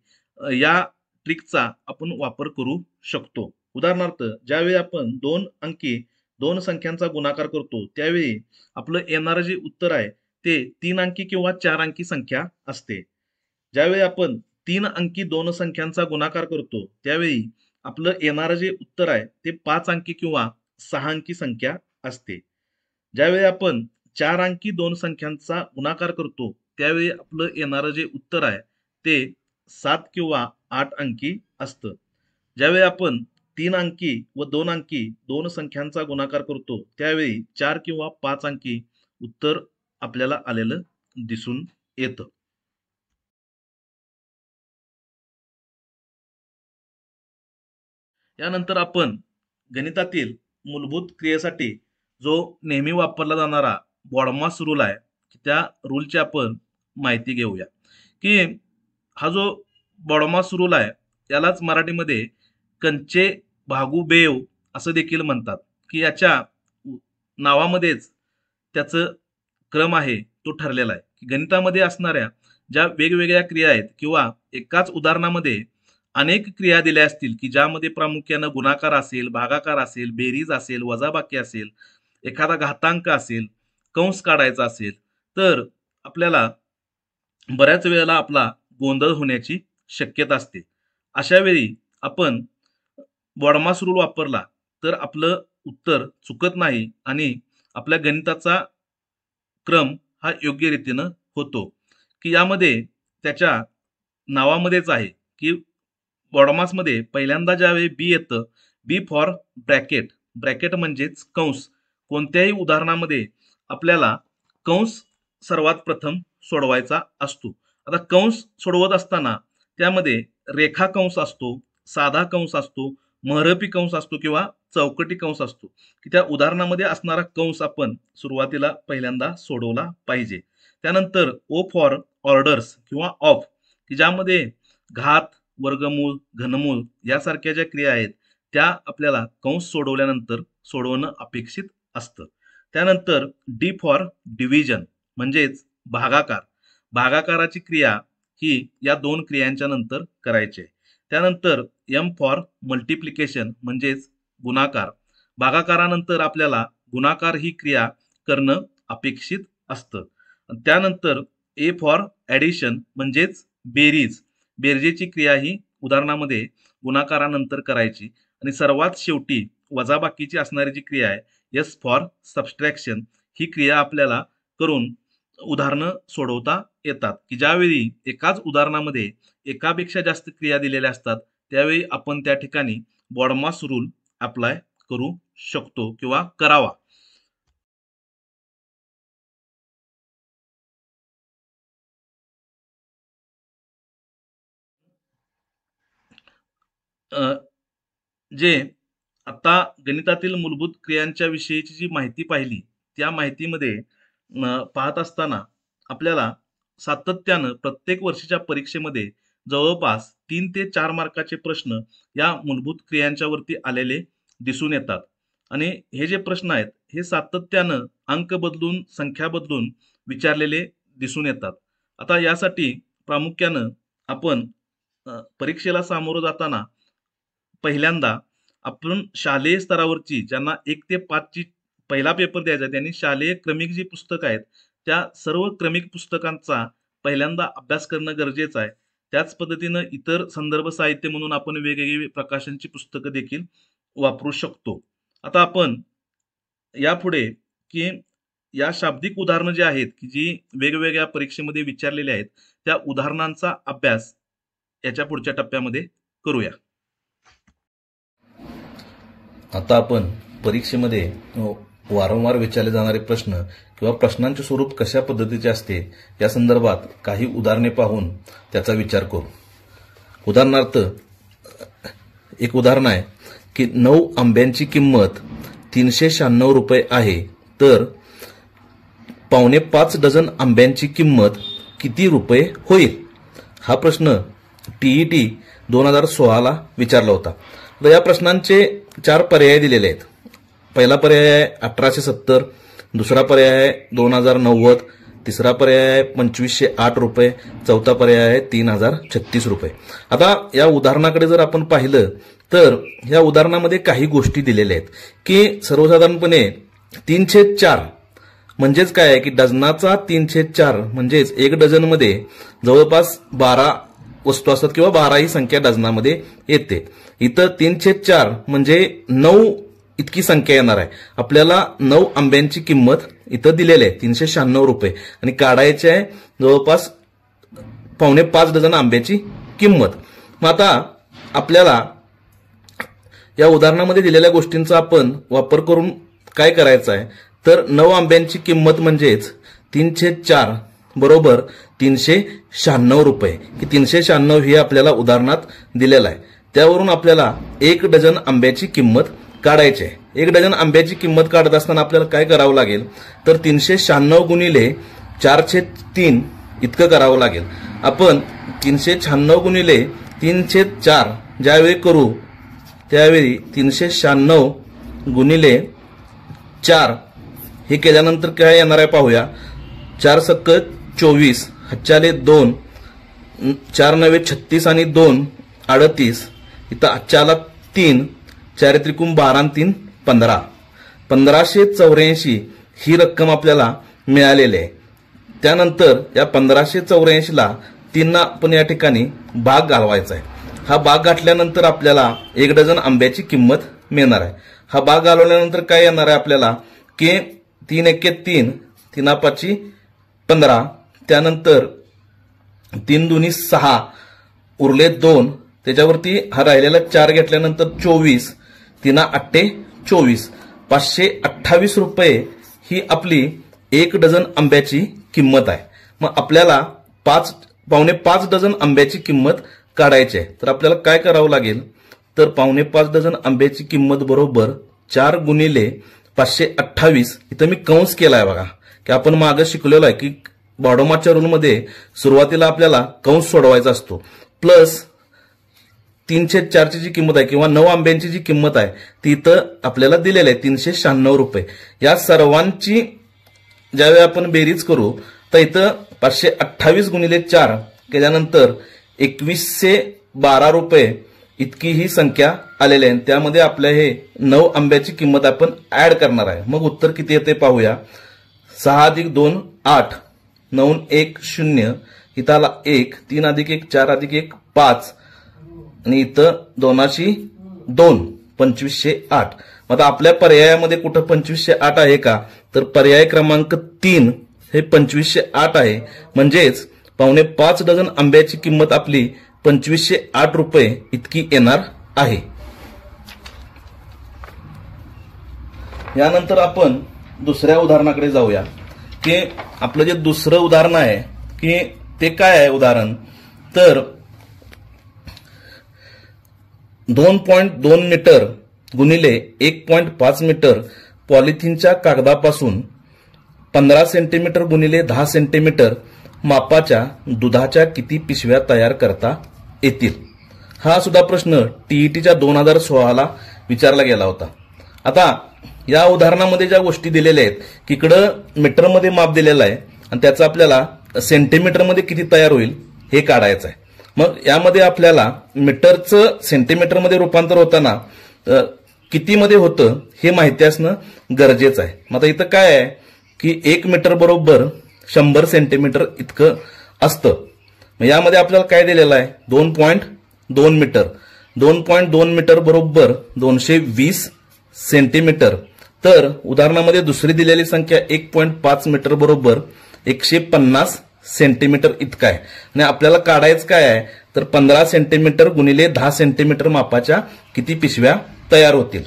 या ट्रिकचा आपण वापर करू शकतो. उदाहरणार्थ ज्यावेळी आपण दोन अंकी दोन संख्यांचा गुणाकार करतो त्यावेळी आपलं येणारं जे उत्तर आहे ते 3 अंकी किंवा 4 अंकी संख्या असते. ज्यावेळी आपण 3 अंकी दोन संख्यांचा गुणाकार करतो त्यावेळी आपलं येणारं जे उत्तर आहे ते 5 अंकी किंवा 6 अंकी संख्या असते. ज्यावेळी आपण 4 अंकी दोन संख्यांचा गुणाकार करतो त्यावेळी आपलं येणारं जे उत्तर आहे ते 7 किंवा 8 अंकी असतं. ज्यावेळी आपण 3 अंकी व 2 अंकी दोन संख्यांचा गुणाकार करतो त्यावेळी 4 किंवा 5 अंकी उत्तर आपल्याला आलेलं दिसून येतं. यानंतर आपण गणितातील मूलभूत क्रियेसाठी जो नेहमी वापरला जाणारा बॉडमास रूल आहे, त्या रूलची आपण माहिती घेऊया. की हा जो बॉडमास रूल आहे यालाच मराठीमध्ये कंचे भागू बेव असं देखील म्हणतात. की याच्या नावामध्येच त्याचं क्रम आहे तो ठरलेला आहे. की गणितामध्ये असणाऱ्या ज्या वेगवेगळ्या क्रिया आहेत किंवा एकाच उदाहरणामध्ये अनेक क्रिया दिल्या असतील की ज्यामध्ये प्रामुख्यानं गुणाकार असेल, भागाकार असेल, बेरीज असेल, वजाबाकी असेल, एखादा घातांक असेल, कंस काढायचा असेल, तर आपल्याला बऱ्याच वेळेला आपला गोंधळ होण्याची शक्यता असते. अशा वेळी आपण बॉडमास रूल वापरला तर आपलं उत्तर चुकत नाही आणि आपल्या गणिताचा क्रम हा योग्य रीतीनं होतो. की यामध्ये त्याच्या नावामध्येच आहे की बॉडमासमध्ये पहिल्यांदा ज्यावेळी बी येतं, बी फॉर ब्रॅकेट. ब्रॅकेट म्हणजेच कंस. कोणत्याही उदाहरणामध्ये आपल्याला कंस सर्वात प्रथम सोडवायचा असतो. आता कंस सोडवत असताना त्यामध्ये रेखा कंस असतो, साधा कंस असतो, महिरपी कंस असतो किंवा चौकटी कंस असतो. की त्या उदाहरणामध्ये असणारा कंस आपण सुरुवातीला पहिल्यांदा सोडवला पाहिजे. त्यानंतर ओ फॉर ऑर्डर्स किंवा ऑफ, की ज्यामध्ये घात, वर्गमूळ, घनमूळ यासारख्या ज्या क्रिया आहेत त्या आपल्याला कंस सोडवल्यानंतर सोडवणं अपेक्षित असतं. त्यानंतर डी फॉर डिव्हिजन म्हणजेच भागाकार. भागाकाराची क्रिया ही या दोन क्रियांच्या नंतर करायची आहे. त्यानंतर एम फॉर मल्टिप्लिकेशन म्हणजेच गुणाकार. भागाकारानंतर आपल्याला गुणाकार ही क्रिया करणं अपेक्षित असतं. त्यानंतर ए फॉर ॲडिशन म्हणजेच बेरीज, बेरजेची क्रिया ही उदाहरणामध्ये गुणाकारानंतर करायची. आणि सर्वात शेवटी वजाबाकीची असणारी जी क्रिया आहे एस फॉर सबस्ट्रॅक्शन, ही क्रिया आपल्याला करून उदाहरणं सोडवता येतात. की ज्यावेळी एकाच उदाहरणामध्ये एकापेक्षा जास्त क्रिया दिलेल्या असतात त्यावेळी आपण त्या ठिकाणी बॉडमास रूल अप्लाय करू शकतो किंवा करावा. जे आता गणितातील मूलभूत क्रियांच्या विषयीची जी माहिती पाहिली त्या माहितीमध्ये पाहत असताना आपल्याला सातत्यानं प्रत्येक वर्षीच्या परीक्षेमध्ये जवळपास 3 ते 4 मार्काचे प्रश्न या मूलभूत क्रियांच्या वरती आलेले दिसून येतात. आणि हे जे प्रश्न आहेत हे सातत्यानं अंक बदलून संख्या बदलून विचारलेले दिसून येतात. आता यासाठी प्रामुख्यानं आपण परीक्षेला सामोरं जाताना पहिल्यांदा आपण शालेय स्तरावरची ज्यांना 1 ते 5 ची पहिला पेपर द्यायचा आहे त्यांनी शालेय क्रमिक जी पुस्तकं आहेत त्या सर्व क्रमिक पुस्तकांचा पहिल्यांदा अभ्यास करणं गरजेचं आहे. त्याच पद्धतीनं इतर संदर्भ साहित्य म्हणून आपण वेगवेगळी प्रकाशनची पुस्तकं देखील वापरू शकतो. आता आपण यापुढे की या शाब्दिक उदाहरणं जी आहेत की जी वेगवेगळ्या परीक्षेमध्ये विचारलेली आहेत त्या उदाहरणांचा अभ्यास याच्या पुढच्या टप्प्यामध्ये करूया. आता आपण परीक्षेमध्ये वारंवार विचारले जाणारे प्रश्न किंवा प्रश्नांचे स्वरूप कशा पद्धतीचे असते या संदर्भात काही उदाहरणे पाहून त्याचा विचार करू. उदाहरणार्थ एक उदाहरण आहे की 9 आंब्यांची किंमत 396 रुपये आहे, तर 4.25 डझन आंब्यांची किंमत किती रुपये होईल? हा प्रश्न TET 2016 विचारला होता. तर या प्रश्नांचे 4 पर्याय दिलेले आहेत. पहिला पर्याय आहे 1870, दुसरा पर्याय आहे 2090, तिसरा पर्याय आहे 2508 रुपये, चौथा पर्याय आहे 3036 रुपये. आता या उदाहरणाकडे जर आपण पाहिलं तर या उदाहरणामध्ये काही गोष्टी दिलेल्या आहेत की सर्वसाधारणपणे 3/4 म्हणजेच काय आहे की डझनाचा 3/4 म्हणजेच 1 डझनमध्ये जवळपास 12 वस्तू असतात किंवा 12 ही संख्या डझनामध्ये येते. इथं 3/4 म्हणजे 9 इतकी संख्या येणार आहे. आपल्याला 9 आंब्यांची किंमत इथं दिलेली आहे 396 रुपये आणि काढायची आहे जवळपास 4.25 डझन आंब्याची किंमत. मग आता आपल्याला या उदाहरणामध्ये दिलेल्या गोष्टींचा आपण वापर करून काय करायचं आहे तर 9 आंब्यांची किंमत म्हणजेच 3/4 बरोबर 396 रुपये. की 396 ही आपल्याला उदाहरणात दिलेला आहे. त्यावरून आपल्याला 1 डझन आंब्याची किंमत काढायची आहे. 1 डझन आंब्याची किंमत काढत असताना आपल्याला काय करावं लागेल तर 396 गुणिले 4/3 इतकं करावं लागेल. आपण 396 गुणिले 3/4 ज्यावेळी करू त्यावेळी 396 गुणिले 4 हे केल्यानंतर काय येणार आहे पाहूया. 4 सक्क 24, हच्चाले 2, 4 नवे 36 आणि 2 38, इथं हच्चाला 3, 4 त्रिकोण 12 आणि 3 15, 1584 ही रक्कम आपल्याला मिळालेली आहे. त्यानंतर या 1584ला 3 आपण या ठिकाणी भाग घालवायचा आहे. हा भाग घातल्यानंतर आपल्याला 1 डझन आंब्याची किंमत मिळणार आहे. हा भाग घालवल्यानंतर काय येणार आहे आपल्याला की 3 एके 3, 3 5 15, त्यानंतर 3 दुनी 6 उरले 2, त्याच्यावरती हा राहिलेला 4 घेतल्यानंतर 24, 3 8 24, 528 रुपये ही आपली 1 डझन आंब्याची किंमत आहे. मग आपल्याला 5.25 डझन आंब्याची किंमत काढायची आहे. तर आपल्याला काय करावं लागेल तर 5.25 डझन आंब्याची किंमत बरोबर 4 गुणिले 528, इथं मी कंस केलाय बघा की आपण मागे शिकलेलो आहे की बॉडोमाच्या रूलमध्ये सुरुवातीला आपल्याला कंस सोडवायचा असतो. प्लस 3/4 ची जी किंमत आहे किंवा 9 आंब्यांची जी किंमत आहे ती इथं आपल्याला दिलेली आहे 396 रुपये. या सर्वांची ज्यावेळी आपण बेरीज करू तर इथं 528 गुणिले 4 केल्यानंतर 2112 रुपये इतकी ही संख्या आलेली आहे. त्यामध्ये आपल्या हे 9 आंब्याची किंमत आपण ऍड करणार आहे. मग उत्तर किती येते पाहूया. 6 अधिक 2 8, 9 1 0, इथं आला 1, 3 अधिक 1 4 अधिक 1 5, आणि इथं 2 2 2508. आता आपल्या पर्यायामध्ये कुठं 2508 आहे का, तर पर्याय क्रमांक 3 हे 2508 आहे. म्हणजेच 4.25 डझन आंब्याची किंमत आपली 2508 रुपये इतकी येणार आहे. यानंतर आपण दुसऱ्या उदाहरणाकडे जाऊया. की आपलं जे दुसरं उदाहरण आहे की ते काय आहे उदाहरण, तर 2.2 मीटर गुणिले 1.5 मीटर पॉलिथिनच्या कागदापासून 15 सेंटीमीटर गुणिले 10 सेंटीमीटर मापाच्या दुधाच्या किती पिशव्या तयार करता येतील. हा सुद्धा प्रश्न टीईटीच्या 2016 विचारला गेला होता. आता या उदाहरणामध्ये ज्या गोष्टी दिलेल्या आहेत की इकडं मीटरमध्ये माप दिलेलं आहे आणि त्याचं आपल्याला सेंटीमीटरमध्ये किती तयार होईल हे काढायचं आहे. मग यामध्ये आपल्याला मीटरचं सेंटीमीटरमध्ये रूपांतर होताना कितीमध्ये होतं हे माहिती असणं गरजेचं आहे. मग आता इथं काय आहे की 1 मीटर बरोबर 100 सेंटीमीटर इतकं असतं. मग यामध्ये आपल्याला काय दिलेलं आहे 2.2 मीटर. 2.2 मीटर बरोबर 220 सेंटीमीटर. तर उदाहरणामध्ये दुसरी दिलेली संख्या 1.5 मीटर बरोबर 150 सेंटीमीटर इतका आहे. आणि आपल्याला काढायचं काय आहे तर 15 सेंटीमीटर गुणिले 10 सेंटीमीटर मापाच्या किती पिशव्या तयार होतील.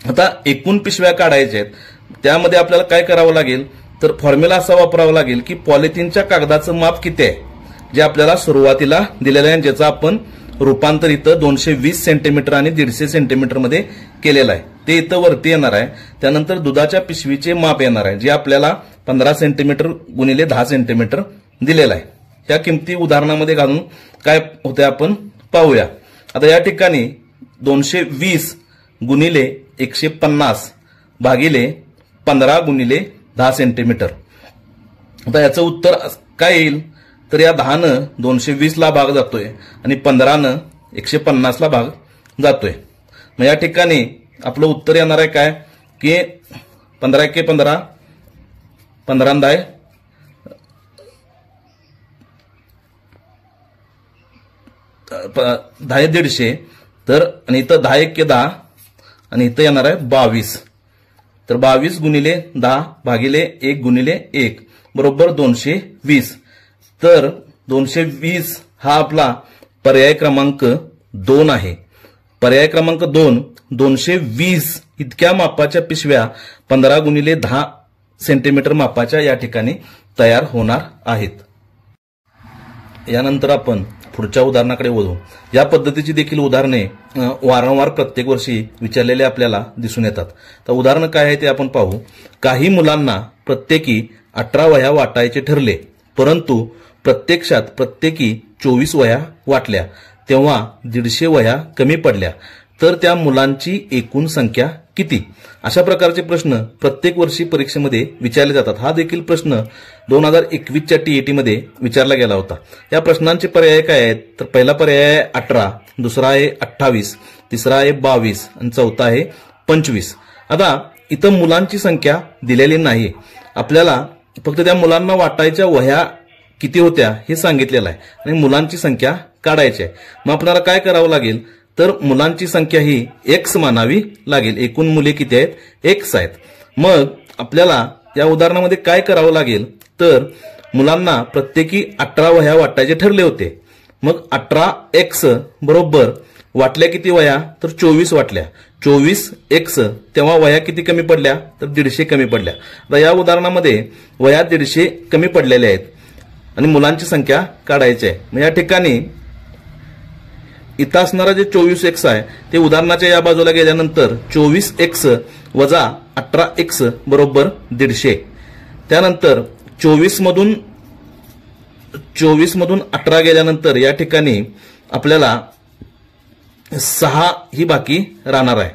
आता एकूण पिशव्या काढायच्या आहेत. त्यामध्ये आपल्याला काय करावं लागेल तर फॉर्म्युला असा वापरावा लागेल की पॉलिथिनच्या कागदाचं माप किती आहे जे आपल्याला सुरुवातीला दिलेलं आहे, ज्याचं आपण रूपांतर इथं 220 सेंटीमीटर आणि 150 सेंटीमीटर मध्ये केलेलं आहे ते इथं वरती येणार आहे. त्यानंतर दुधाच्या पिशवीचे माप येणार आहे जे आपल्याला 15 सेंटीमीटर गुणिले 10 सेंटीमीटर दिलेलं आहे. या किमती उदाहरणामध्ये घालून काय होते आपण पाहूया. आता या ठिकाणी 220 गुणिले 150 भागिले 15 गुणिले 10 सेंटीमीटर. आता याचं उत्तर काय येईल तर या 10नं 220ला भाग जातोय आणि 15नं 150ला भाग जातोय. मग या ठिकाणी आपलं उत्तर येणार आहे काय की 15 × 15 15 10 150 तर आणि इथं 10 × 10 आणि इथं येणार आहे 22. तर 22 गुणिले 10 भागिले 1 गुणिले 1 बरोबर 220. तर 220 हा आपला पर्याय क्रमांक 2 आहे. पर्याय क्रमांक 2 220 इतक्या मापाच्या पिशव्या 15 गुणिले 10 सेंटीमीटर मापाच्या या ठिकाणी तयार होणार आहेत. यानंतर आपण पुढच्या उदाहरणाकडे वळू. या पद्धतीची देखील उदाहरणे वारंवार प्रत्येक वर्षी विचारलेले आपल्याला दिसून येतात. तर उदाहरण काय आहे ते आपण पाहू. काही मुलांना प्रत्येकी 18 वह्या वाटायचे ठरले, परंतु प्रत्यक्षात प्रत्येकी 24 वह्या वाटल्या, तेव्हा 150 वह्या कमी पडल्या, तर त्या मुलांची एकूण संख्या किती. अशा प्रकारचे प्रश्न प्रत्येक वर्षी परीक्षेमध्ये विचारले जातात. हा देखील प्रश्न 2021च्या टीईटी मध्ये विचारला गेला होता. या प्रश्नांचे पर्याय काय आहेत तर पहिला पर्याय आहे 18, दुसरा आहे 28, तिसरा आहे 22 आणि चौथा आहे 25. आता इथं मुलांची संख्या दिलेली नाही, आपल्याला फक्त त्या मुलांना वाटायच्या वह्या किती होत्या हे सांगितलेलं आहे आणि मुलांची संख्या काढायची आहे. मग आपल्याला काय करावं लागेल तर मुलांची संख्या ही x मानावी लागेल. एकूण मुले किती आहेत x आहेत. मग आपल्याला या उदाहरणामध्ये काय करावं लागेल तर मुलांना प्रत्येकी 18 वह्या वाटायचे ठरले होते. मग 18x बरोबर वाटल्या किती वह्या तर 24 वाटल्या. 24x तेव्हा वह्या किती कमी पडल्या तर 150 कमी पडल्या. तर या उदाहरणामध्ये वह्या 150 कमी पडलेल्या आहेत आणि मुलांची संख्या काढायची आहे. मग या ठिकाणी इथं असणारा जे 24x आहे ते उदाहरणाच्या या बाजूला गेल्यानंतर 24x वजा 18x बरोबर 150. त्यानंतर 24 मधून 18 गेल्यानंतर या ठिकाणी आपल्याला 6 ही बाकी राहणार आहे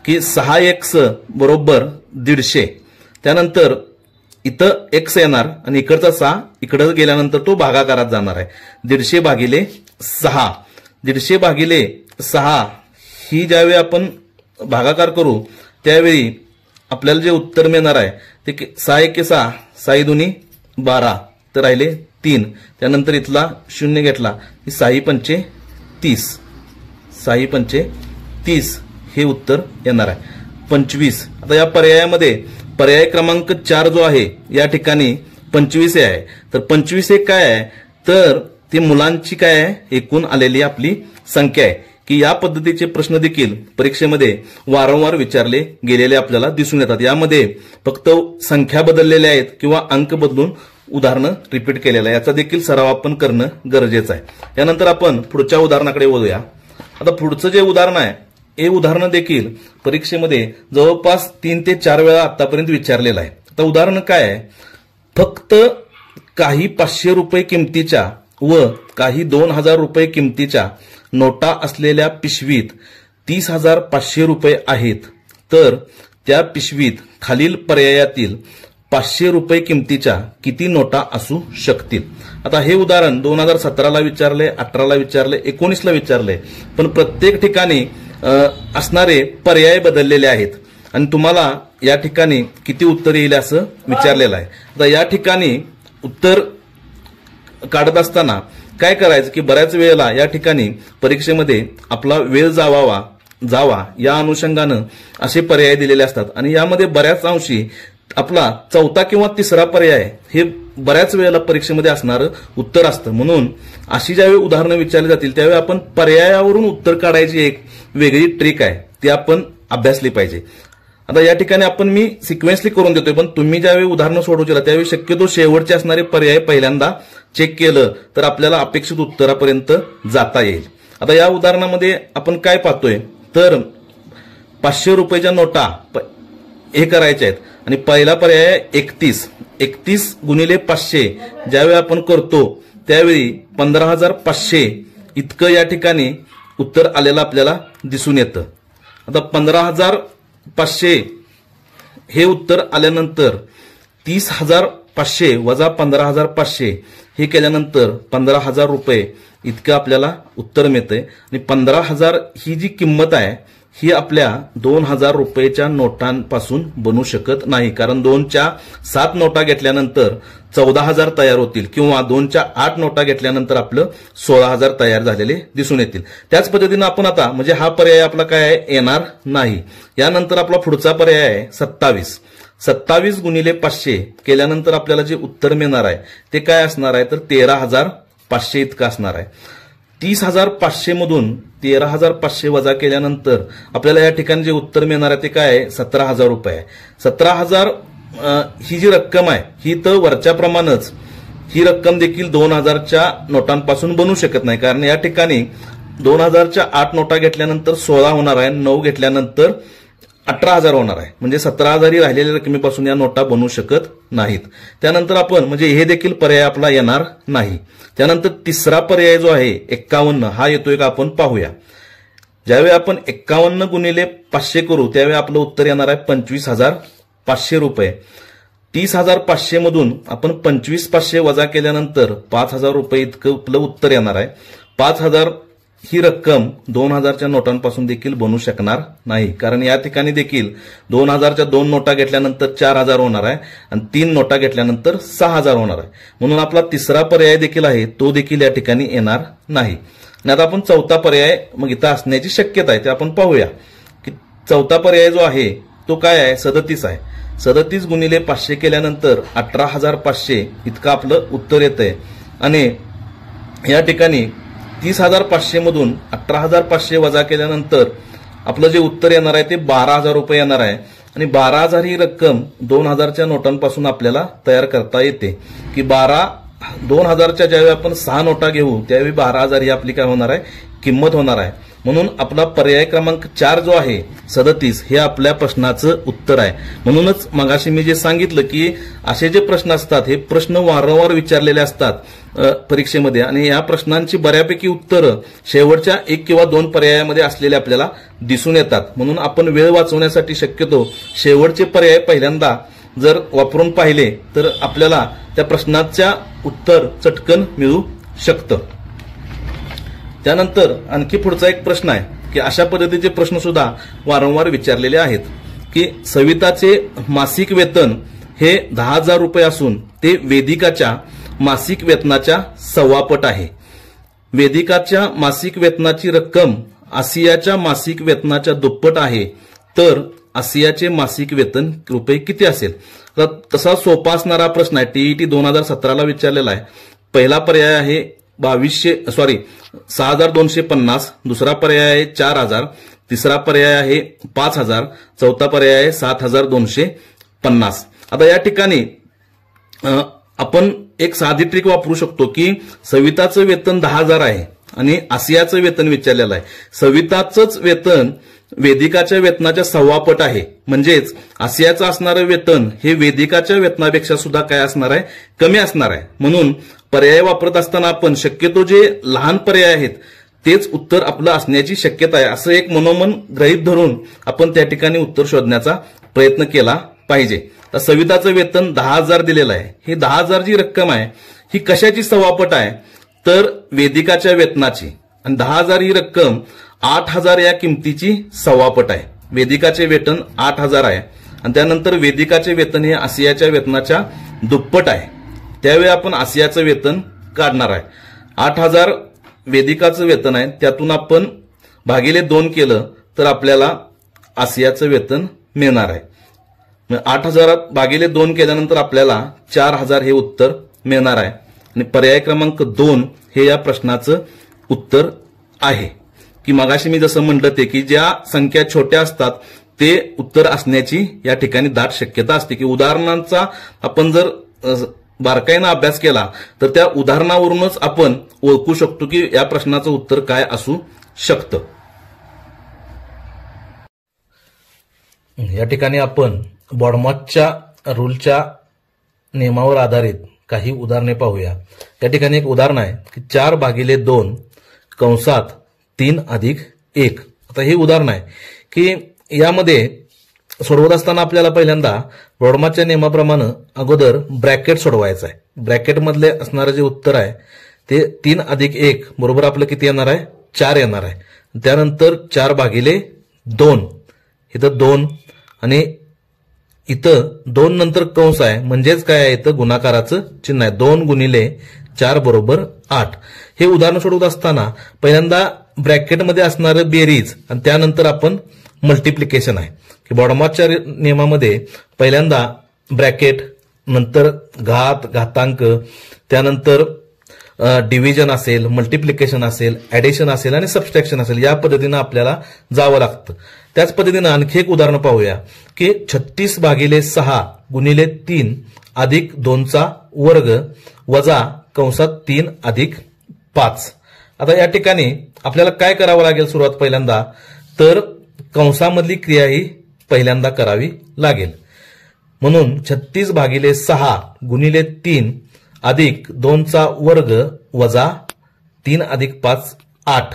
की 6x बरोबर 150. त्यानंतर इथं x येणार आणि इकडचा 6 इकडं गेल्यानंतर तो भागाकारात जाणार आहे. 150 भागिले 6. 150 भागिले 6 ही ज्यावेळी आपण भागाकार करू त्यावेळी आपल्याला जे उत्तर मिळणार आहे ते 6 एके 6, 6 दुनी 12 तर राहिले 3. त्यानंतर इथला 0 घेतला 6 पंचे 30, 6 पंचे 30 हे उत्तर येणार आहे. 25. आता या पर्यायामध्ये पर्याय क्रमांक 4 जो आहे या ठिकाणी 25 आहे. तर 25 हे काय आहे तर ते मुलांची काय आहे एकूण आलेली आपली संख्या आहे की या पद्धतीचे प्रश्न देखील परीक्षेमध्ये वारंवार विचारले गेलेले आपल्याला दिसून येतात. यामध्ये फक्त संख्या बदललेल्या आहेत किंवा अंक बदलून उदाहरणं रिपीट केलेलं आहे. याचा देखील सराव आपण करणं गरजेचं आहे. यानंतर आपण पुढच्या उदाहरणाकडे वळूया. आता पुढचं जे उदाहरण आहे हे उदाहरण देखील परीक्षेमध्ये जवळपास 3 ते 4 वेळा आतापर्यंत विचारलेलं आहे. आता उदाहरण काय आहे, फक्त काही 500 रुपये किमतीच्या व काही 2000 रुपये किमतीच्या नोटा असलेल्या पिशवीत 30,500 रुपये आहेत. तर त्या पिशवीत खालील पर्यायातील 500 रुपये किमतीच्या किती नोटा असू शकतील. आता हे उदाहरण 2017ला विचारले, 18ला विचारले, 19ला विचारले, पण प्रत्येक ठिकाणी असणारे पर्याय बदललेले आहेत आणि तुम्हाला या ठिकाणी किती उत्तर येईल असं विचारलेलं आहे. आता या ठिकाणी उत्तर काढत असताना काय करायचं की बऱ्याच वेळेला या ठिकाणी परीक्षेमध्ये आपला वेळ जावा या अनुषंगानं असे पर्याय दिलेले असतात आणि यामध्ये बऱ्याच अंशी आपला चौथा किंवा तिसरा पर्याय हे बऱ्याच वेळेला परीक्षेमध्ये असणारं उत्तर असतं. म्हणून अशी ज्यावेळी उदाहरणं विचारली जातील त्यावेळी आपण पर्यायावरून उत्तर काढायची एक वेगळी ट्रिक आहे ती आपण अभ्यासली पाहिजे. आता या ठिकाणी आपण मी सिक्वेन्सली करून देतोय, पण तुम्ही ज्यावेळी उदाहरणं सोडवशील त्यावेळी शक्यतो शेवटचे असणारे पर्याय पहिल्यांदा चेक केलं तर आपल्याला अपेक्षित उत्तरापर्यंत जाता येईल. आता या उदाहरणामध्ये आपण काय पाहतोय तर 500 रुपयाच्या नोटा हे करायच्या आहेत आणि पहिला पर्याय 31 गुणिले 500 ज्यावेळी आपण करतो त्यावेळी 15,500 इतकं या ठिकाणी उत्तर आलेलं आपल्याला दिसून येतं. आता 15,500 हे उत्तर आल्यानंतर 30,500 वजा 15,500 हे केल्यानंतर 15,000 रुपये इतकं आपल्याला उत्तर मिळतंय आणि 15,000 ही जी किंमत आहे ही आपल्या 2,000 रुपयेच्या नोटांपासून बनू शकत नाही, कारण 2च्या 7 नोटा घेतल्यानंतर 14,000 तयार होतील किंवा 2च्या 8 नोटा घेतल्यानंतर आपलं 16,000 तयार झालेले दिसून येतील. त्याच पद्धतीनं आपण आता म्हणजे हा पर्याय आपला काय आहे येणार नाही. यानंतर आपला पुढचा पर्याय आहे 27 गुणिले 500 केल्यानंतर आपल्याला जे उत्तर मिळणार आहे ते काय असणार आहे तर 13,500 इतकं असणार आहे. 30,500 मधून 13,500 वजा केल्यानंतर आपल्याला या ठिकाणी जे उत्तर मिळणार आहे ते काय आहे 17,000 रुपये आहे. 17,000 ही जी रक्कम आहे ही तर वरच्या प्रमाणच ही रक्कम देखील 2,000च्या नोटांपासून बनू शकत नाही, कारण या ठिकाणी 2,000च्या 8 नोटा घेतल्यानंतर 16 होणार आहे, 9 घेतल्यानंतर 18,000 होणार आहे, म्हणजे 17,000 ही राहिलेल्या रकमेपासून या नोटा बनू शकत नाहीत. त्यानंतर आपण म्हणजे हे देखील पर्याय आपला येणार नाही. त्यानंतर तिसरा पर्याय जो आहे 51 हा येतोय का आपण पाहूया. ज्यावेळी आपण 51 गुणिले 500 करू त्यावेळी आपलं उत्तर येणार आहे 25,500 रुपये. 30,500 मधून आपण 25,500 वजा केल्यानंतर 5,000 रुपये इतकं आपलं उत्तर येणार आहे. 5,000 ही रक्कम 2,000च्या नोटांपासून देखील बनू शकणार नाही, कारण या ठिकाणी देखील 2,000च्या 2 नोटा घेतल्यानंतर 4,000 होणार आहे आणि 3 नोटा घेतल्यानंतर 6,000 होणार आहे. म्हणून आपला तिसरा पर्याय देखील आहे तो देखील या ठिकाणी येणार नाही. आणि आता आपण चौथा पर्याय मग इथं असण्याची शक्यता आहे ते आपण पाहूया की चौथा पर्याय जो आहे तो काय आहे 37 आहे. 37 गुणिले 500 केल्यानंतर 18,500 इतकं आपलं उत्तर येतंय आणि या ठिकाणी 30,500 मधून 18,500 वजा केल्यानंतर आपलं जे उत्तर येणार आहे ते 12,000 रुपये येणार आहे आणि 12,000 ही रक्कम 2,000च्या नोटांपासून आपल्याला तयार करता येते की 2,000च्या ज्यावेळी आपण 6 नोटा घेऊ त्यावेळी 12,000 ही आपली काय होणार आहे किंमत होणार आहे. म्हणून आपला पर्याय क्रमांक 4 जो आहे 37 हे आपल्या प्रश्नाचं उत्तर आहे. म्हणूनच मगाशी मी जे सांगितलं की असे जे प्रश्न असतात हे प्रश्न वारंवार विचारलेले असतात परीक्षेमध्ये आणि या प्रश्नांची बऱ्यापैकी उत्तरं शेवटच्या 1 किंवा 2 पर्यायामध्ये असलेले आपल्याला दिसून येतात. म्हणून आपण वेळ वाचवण्यासाठी शक्यतो शेवटचे पर्याय पहिल्यांदा जर वापरून पाहिले तर आपल्याला त्या प्रश्नाच्या उत्तर चटकन मिळू शकतं. त्यानंतर आणखी पुढचा एक प्रश्न आहे की अशा पद्धतीचे प्रश्न सुद्धा वारंवार विचारलेले आहेत की सविताचे मासिक वेतन हे 10,000 रुपये असून ते वेदिकाच्या मासिक वेतनाच्या 1.25 पट आहे. वेदिकाच्या मासिक वेतनाची रक्कम आसियाच्या मासिक वेतनाच्या दुप्पट आहे, तर आसियाचे मासिक वेतन रुपये किती असेल? तसा सोपा असणारा प्रश्न आहे, टीईटी 2017ला विचारलेला आहे. पहिला पर्याय आहे 6,250, दुसरा पर्याय आहे 4,000, तिसरा पर्याय आहे 5,000, चौथा पर्याय आहे 7,250. आता या ठिकाणी आपण एक साधी ट्रिक वापरू शकतो की सविताचं वेतन 10,000 आहे आणि आसियाचं वेतन विचारलेलं आहे. सविताचंच वेतन वेदिकाच्या वेतनाच्या 1.25 पट आहे, म्हणजेच आसियाचं असणारं वेतन हे वेदिकाच्या वेतनापेक्षा सुद्धा काय असणार आहे, कमी असणार आहे. म्हणून पर्याय वापरत असताना आपण शक्यतो जे लहान पर्याय आहेत तेच उत्तर आपलं असण्याची शक्यता आहे असं एक मनोमन गृहीत धरून आपण त्या ठिकाणी उत्तर शोधण्याचा प्रयत्न केला पाहिजे. तर सविताचं वेतन 10,000 दिलेलं आहे. ही 10,000 जी रक्कम आहे ही कशाची 1.25 पट आहे, तर वेदिकाच्या वेतनाची. आणि 10,000 ही रक्कम 8,000 या किमतीची 1.25 पट आहे. वेदिकाचे वेतन 8,000 आहे आणि त्यानंतर वेदिकाचे वेतन हे आसियाच्या वेतनाच्या दुप्पट आहे. त्यावेळी आपण आसियाचं वेतन काढणार आहे. 8,000 वेदिकाचं वेतन आहे, त्यातून आपण भागिले 2 केलं तर आपल्याला आसियाचं वेतन मिळणार आहे. 8,000 भागिले 2 केल्यानंतर आपल्याला 4,000 हे उत्तर मिळणार आहे आणि पर्याय क्रमांक 2 हे या प्रश्नाचं उत्तर आहे. की मगाशी मी जसं म्हटलं ते की ज्या संख्या छोट्या असतात ते उत्तर असण्याची या ठिकाणी दाट शक्यता असते. की उदाहरणांचा आपण जर बारकाईनं अभ्यास केला तर त्या उदाहरणावरूनच आपण ओळखू शकतो की या प्रश्नाचं उत्तर काय असू शकतं. या ठिकाणी आपण बॉडमॅचच्या रूलच्या नियमावर आधारित काही उदाहरणे पाहूया. या ठिकाणी एक उदाहरण आहे की 4/2 कंसात 3+1. आता हे उदाहरण आहे की यामध्ये सोडवत असताना आपल्याला पहिल्यांदा बॉडमॅचच्या नियमाप्रमाणे अगोदर ब्रॅकेट सोडवायचं आहे. ब्रॅकेटमधले असणारं जे उत्तर आहे ते 3+1 बरोबर आपलं किती येणार आहे, 4 येणार आहे. त्यानंतर 4/2, इथं 2 आणि इथं 2 नंतर कंस आहे, म्हणजेच काय आहे, इथं गुणाकाराचं चिन्ह आहे. 2 गुणिले 4 बरोबर 8. हे उदाहरण सोडवत असताना पहिल्यांदा ब्रॅकेटमध्ये असणारं बेरीज आणि त्यानंतर आपण मल्टिप्लिकेशन आहे. की बॉडमॅचच्या नियमामध्ये पहिल्यांदा ब्रॅकेट, नंतर घातांक, त्यानंतर डिव्हिजन असेल, मल्टिप्लिकेशन असेल, ऍडिशन असेल आणि सबस्ट्रॅक्शन असेल, या पद्धतीनं आपल्याला जावं लागतं. त्याच पद्धतीनं आणखी एक उदाहरण पाहूया की 36/6 गुणिले 3 अधिक 2चा वर्ग वजा कंसात 3+5. आता या ठिकाणी आपल्याला काय करावं लागेल, सुरुवात पहिल्यांदा तर कंसामधली क्रिया ही पहिल्यांदा करावी लागेल. म्हणून 36/6 गुणिले 3 अधिक 2चा वर्ग वजा 3+5 8.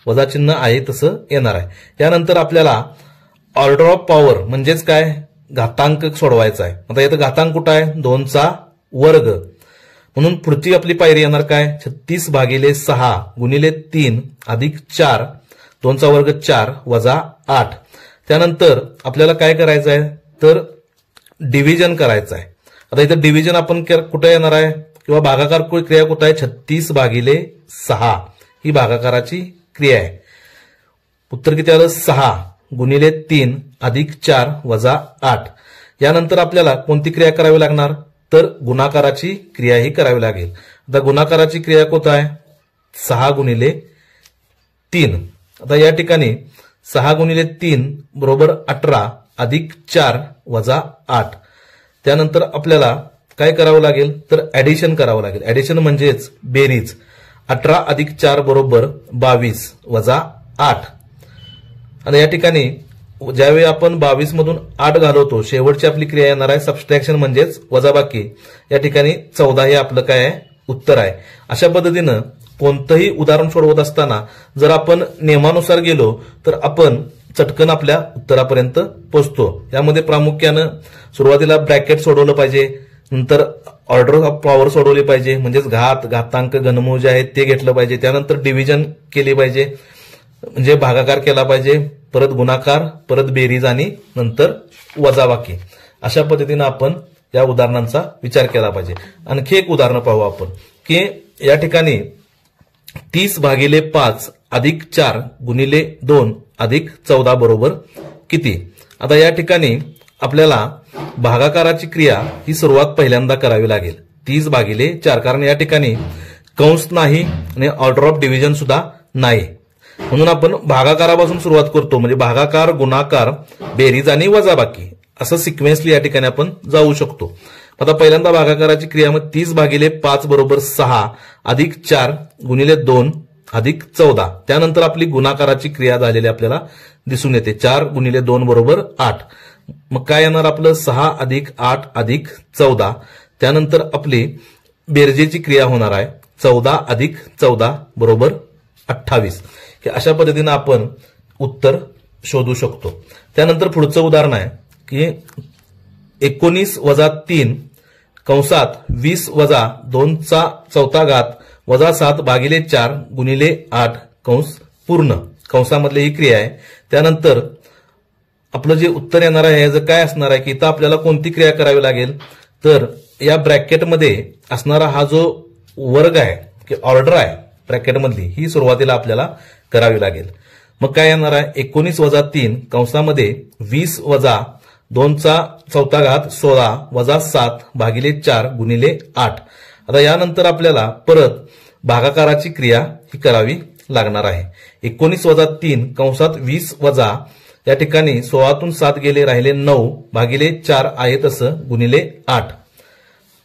वजा चिन्ह आहे तसं येणार आहे. यानंतर आपल्याला ऑर्डर ऑफ पॉवर म्हणजेच काय, घातांक सोडवायचा आहे. आता इथं घातांक कुठं आहे, 2चा वर्ग. म्हणून पुढची आपली पायरी येणार काय, 36/6 गुणिले 3 अधिक 4, 2चा वर्ग 4 वजा 8. त्यानंतर आपल्याला काय करायचं आहे, तर डिव्हिजन करायचं आहे. आता इथं डिव्हिजन आपण कुठे येणार आहे किंवा भागाकार क्रिया कुठं आहे, 36/6 ही भागाकाराची क्रिया आहे. उत्तर किती आलं, 6 गुणिले 3 अधिक 4 वजा 8. यानंतर आपल्याला कोणती क्रिया करावी लागणार, तर गुणाकाराची क्रिया ही करावी लागेल. आता गुणाकाराची क्रिया कोणती आहे, 6 गुणिले 3. आता या ठिकाणी 6 गुणिले 3 बरोबर 18 अधिक 4 वजा 8. त्यानंतर आपल्याला काय करावं लागेल, तर ऍडिशन करावं लागेल. ऍडिशन म्हणजेच बेरीज. 18 अधिक 4 बरोबर 22 वजा 8. आणि या ठिकाणी ज्यावेळी आपण 22 मधून 8 घालवतो, शेवटची आपली क्रिया येणार आहे सबस्ट्रॅक्शन म्हणजेच वजाबाकी. या ठिकाणी 14 हे आपलं काय आहे, उत्तर आहे. अशा पद्धतीनं कोणतंही उदाहरण सोडवत असताना जर आपण नियमानुसार गेलो तर आपण चटकन आपल्या उत्तरापर्यंत पोहोचतो. यामध्ये प्रामुख्यानं सुरुवातीला ब्रॅकेट सोडवलं पाहिजे, नंतर ऑर्डर ऑफ पॉवर सोडवली पाहिजे, म्हणजेच घात, घातांक, घनमूळ जे आहेत ते घेतलं पाहिजे. त्यानंतर डिव्हिजन केली पाहिजे, म्हणजे भागाकार केला पाहिजे, परत गुणाकार, परत बेरीज आणि नंतर वजाबाकी. अशा पद्धतीनं आपण या उदाहरणांचा विचार केला पाहिजे. आणखी एक उदाहरण पाहू आपण की या ठिकाणी 30/5 अधिक 4 गुणिले 2 अधिक 14 बरोबर किती. आता या ठिकाणी आपल्याला भागाकाराची क्रिया ही सुरुवात पहिल्यांदा करावी लागेल 30/4, कारण या ठिकाणी कंस नाही आणि ऑर्डर ऑफ डिव्हिजन सुद्धा नाही. म्हणून आपण भागाकारापासून सुरुवात करतो, म्हणजे भागाकार, गुणाकार, बेरीज आणि वजाबाकी असं सिक्वेन्सली या ठिकाणी आपण जाऊ शकतो. आता पहिल्यांदा भागाकाराची क्रिया मग 30/5 बरोबर 6 अधिक 4 गुणिले 2 अधिक 14. त्यानंतर आपली गुणाकाराची क्रिया झालेली आपल्याला दिसून येते. 4 गुणिले 2 बरोबर 8. मग काय येणार आपलं 6 अधिक 8 अधिक 14. त्यानंतर आपली बेरजेची क्रिया होणार आहे 14 अधिक 14 बरोबर 28. अशा पद्धतीनं आपण उत्तर शोधू शकतो. त्यानंतर पुढचं उदाहरण आहे की 19 - 3 कंसात 20 - 2 वजा 7/4 गुणिले 8 कंस पूर्ण कंसामधली ही क्रिया आहे. त्यानंतर आपलं जे उत्तर येणार आहे याचं काय असणार आहे की इथं आपल्याला कोणती क्रिया करावी लागेल, तर या ब्रॅकेटमध्ये असणारा हा जो वर्ग आहे की ऑर्डर आहे ब्रॅकेटमधली ही सुरुवातीला आपल्याला करावी लागेल. मग काय येणार आहे 19 - 3 कंसामध्ये 20 - 2 16 वजा 7/4 गुणिले 8. आता यानंतर आपल्याला परत भागाकाराची क्रिया ही करावी लागणार आहे. 19 - 3 कंसात 20 वजा या ठिकाणी 16तून 7 गेले राहिले 9/4 आहे तसं गुणिले 8.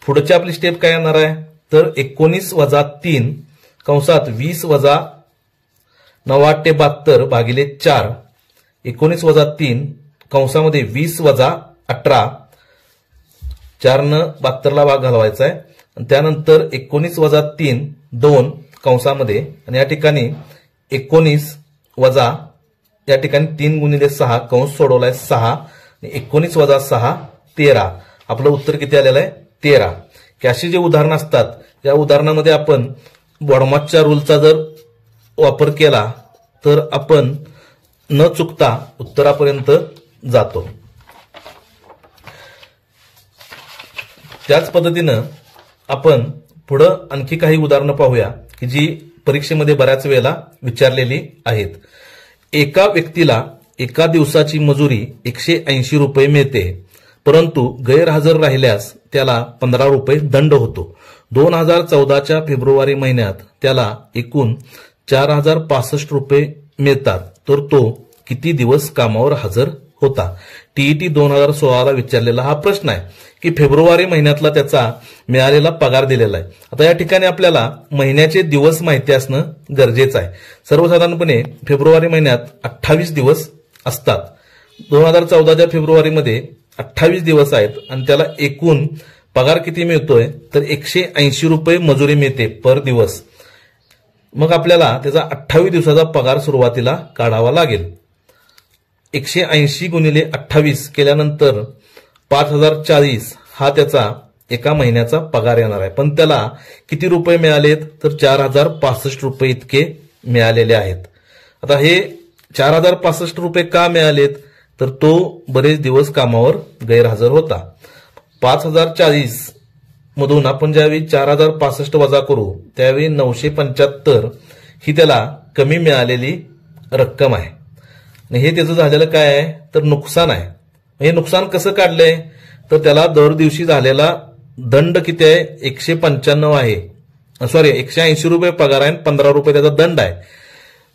पुढची आपली स्टेप काय येणार आहे तर 19 - 3 कंसात 20 वजा 9 × 8 = 72/4. 19 - 3 कंसामध्ये 20 वजा 18 4 न 72ला भाग घालवायचा आहे. त्यानंतर 19 - 3 2 कंसामध्ये आणि या ठिकाणी 19 वजा या ठिकाणी 3 गुणिले 6 कंस सोडवलाय 6. 19 - 6 13. आपलं उत्तर किती आलेलं आहे 13. अशी जे उदाहरणं असतात या उदाहरणामध्ये आपण बॉडमॅसच्या रूलचा जर वापर केला तर आपण न चुकता उत्तरापर्यंत जातो. त्याच पद्धतीनं आपण पुढं आणखी काही उदाहरणं पाहूया की जी परीक्षेमध्ये बऱ्याच वेळेला विचारलेली आहेत. एका व्यक्तीला एका दिवसाची मजुरी 180 रुपये मिळते, परंतु गैरहजर राहिल्यास त्याला 15 रुपये दंड होतो. 2014च्या फेब्रुवारी महिन्यात त्याला एकूण 4065 रुपये मिळतात, तर तो किती दिवस कामावर हजर होता. टीईटी 2016ला विचारलेला हा प्रश्न आहे की फेब्रुवारी महिन्यातला त्याचा मिळालेला पगार दिलेला आहे. आता या ठिकाणी आपल्याला महिन्याचे दिवस माहिती असणं गरजेचं आहे. सर्वसाधारणपणे फेब्रुवारी महिन्यात 28 दिवस असतात. 2014च्या फेब्रुवारीमध्ये 28 दिवस आहेत आणि त्याला एकूण पगार किती मिळतोय तर 180 रुपये मजुरी मिळते पर दिवस. मग आपल्याला त्याचा 28 दिवसाचा पगार सुरुवातीला काढावा लागेल. 180 गुणिले 28 केल्यानंतर 5040 हा त्याचा एका महिन्याचा पगार येणार आहे. पण त्याला किती रुपये मिळालेत तर 4065 रुपये इतके मिळालेले आहेत. आता हे 4065 रुपये का मिळालेत तर तो बरेच दिवस कामावर गैरहजर होता. 5040 मधून आपण ज्यावेळी 4065 वजा करू त्यावेळी 975 ही त्याला कमी मिळालेली रक्कम आहे. हे त्याचं झालेलं काय आहे तर नुकसान आहे. हे नुकसान कसं काढलंय तर त्याला दर दिवशी झालेला दंड किती आहे 195 आहे. 180 रुपये पगार आहे 15 रुपये त्याचा दंड आहे.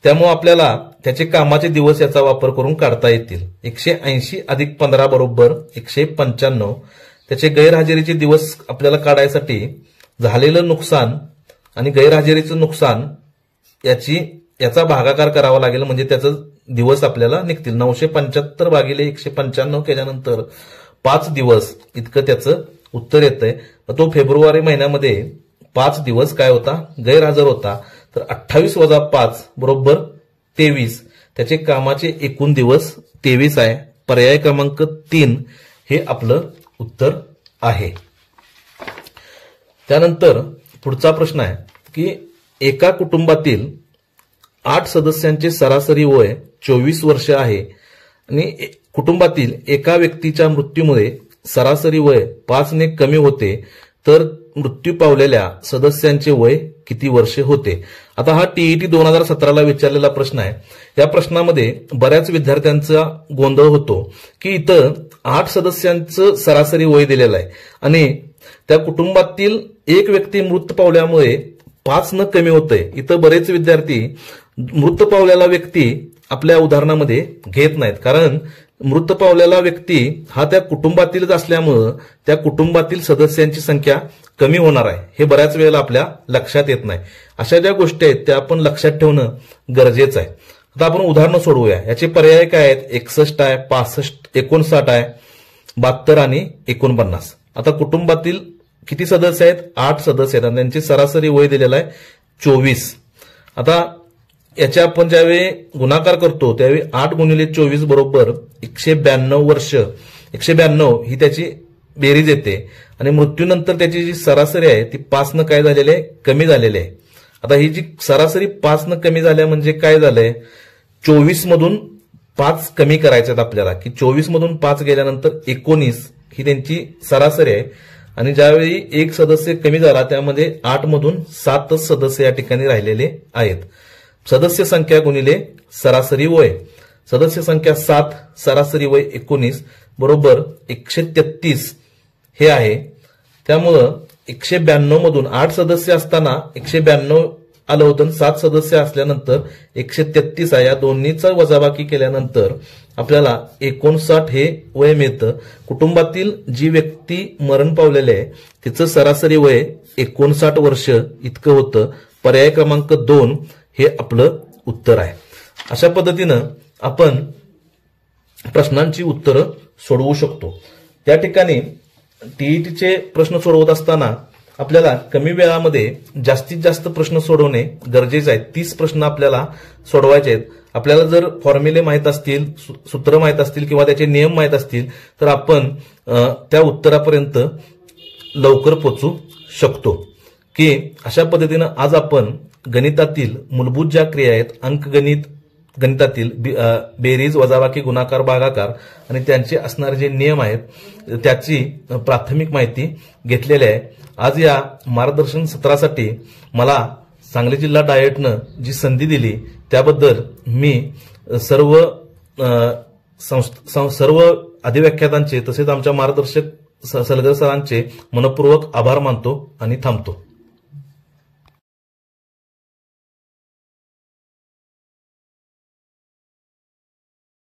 त्यामुळे आपल्याला त्याचे कामाचे दिवस याचा वापर करून काढता येतील. 180 अधिक 15 बरोबर 195. त्याचे गैरहजेरीचे दिवस आपल्याला काढायसाठी झालेलं नुकसान आणि गैरहजेरीचं नुकसान याचा भागाकार करावा लागेल, म्हणजे त्याचं दिवस आपल्याला निघतील. 975 भागिले 195 केल्यानंतर 5 दिवस इतकं त्याचं उत्तर येतंय. तो फेब्रुवारी महिन्यामध्ये 5 दिवस काय होता गैरहजर होता. तर 28 वजा 5 बरोबर 23. त्याचे कामाचे एकूण दिवस 23 आहे. पर्याय क्रमांक 3 हे आपलं उत्तर आहे. त्यानंतर पुढचा प्रश्न आहे की एका कुटुंबातील 8 सदस्यांचे सरासरी वय 24 वर्ष आहे आणि कुटुंबातील एका व्यक्तीच्या मृत्यूमुळे सरासरी वय 5 ने कमी होते तर मृत्यू पावलेल्या सदस्यांचे वय किती वर्षे होते. आता हा टीईटी 2017ला विचारलेला प्रश्न आहे. या प्रश्नामध्ये बऱ्याच विद्यार्थ्यांचा गोंधळ होतो की इथं 8 सदस्यांचं सरासरी वय दिलेलं आहे आणि त्या कुटुंबातील एक व्यक्ती मृत पावल्यामुळे 5 न कमी होतंय. इथं बरेच विद्यार्थी मृत पावलेला व्यक्ती आपल्या उदाहरणामध्ये घेत नाहीत, कारण मृत पावलेला व्यक्ती हा त्या कुटुंबातीलच असल्यामुळं त्या कुटुंबातील सदस्यांची संख्या कमी होणार आहे हे बऱ्याच वेळेला आपल्या लक्षात येत नाही. अशा ज्या गोष्टी आहेत त्या आपण लक्षात ठेवणं गरजेचं आहे. आता आपण उदाहरणं सोडवूया. याचे पर्याय काय आहेत? 61 आहे, 65, 59 आहे, 72 आणि 49. आता कुटुंबातील किती सदस्य आहेत? 8 सदस्य आहेत आणि त्यांची सरासरी वय दिलेला आहे 24. आता याच्या आपण ज्यावेळी गुणाकार करतो त्यावेळी 8 गुणिले 24 बरोबर 192 वर्ष, 192 ही त्याची बेरीज येते आणि मृत्यूनंतर त्याची जी सरासरी आहे ती 5 न काय झालेली आहे? कमी झालेली आहे. आता ही जी सरासरी 5 न कमी झाल्या म्हणजे काय झालंय? 24 मधून 5 कमी करायचे आहेत आपल्याला, की 24 मधून 5 गेल्यानंतर 19 ही त्यांची सरासरी आहे आणि ज्यावेळी एक सदस्य कमी झाला त्यामध्ये 8 मधून 7 सदस्य या ठिकाणी राहिलेले आहेत. सदस्य संख्या गुणिले सरासरी वय, सदस्य संख्या 7, सरासरी वय 19 बरोबर 133 हे आहे. त्यामुळं 192 मधून 8 सदस्य असताना 192 आलं होतं, 7 सदस्य असल्यानंतर 133 आहे. या दोन्हीचा वजाबाकी केल्यानंतर आपल्याला 59 हे वय मिळतं. कुटुंबातील जी व्यक्ती मरण पावलेले आहे तिचं सरासरी वय 59 वर्ष इतकं होतं. पर्याय क्रमांक 2 हे आपलं उत्तर आहे. अशा पद्धतीनं आपण प्रश्नांची उत्तरं सोडवू शकतो. त्या ठिकाणी टीईटीचे प्रश्न सोडवत असताना आपल्याला कमी वेळामध्ये जास्तीत जास्त प्रश्न सोडवणे गरजेचे आहे. 30 प्रश्न आपल्याला सोडवायचे आहेत. आपल्याला जर फॉर्म्युले माहीत असतील, सूत्र माहीत असतील किंवा त्याचे नियम माहीत असतील तर आपण त्या उत्तरापर्यंत लवकर पोहोचू शकतो. की अशा पद्धतीनं आज आपण गणितातील मूलभूत ज्या क्रिया आहेत, अंकगणित, गणितातील बेरीज, वजाबाकी, गुणाकार, भागाकार आणि त्यांचे असणारे जे नियम आहेत त्याची प्राथमिक माहिती घेतलेली आहे. आज या मार्गदर्शन सत्रासाठी मला सांगली जिल्हा डाएटनं जी संधी दिली त्याबद्दल मी सर्व अधिव्याख्यातांचे तसेच आमच्या मार्गदर्शक सलगर सरांचे मनपूर्वक आभार मानतो आणि थांबतो.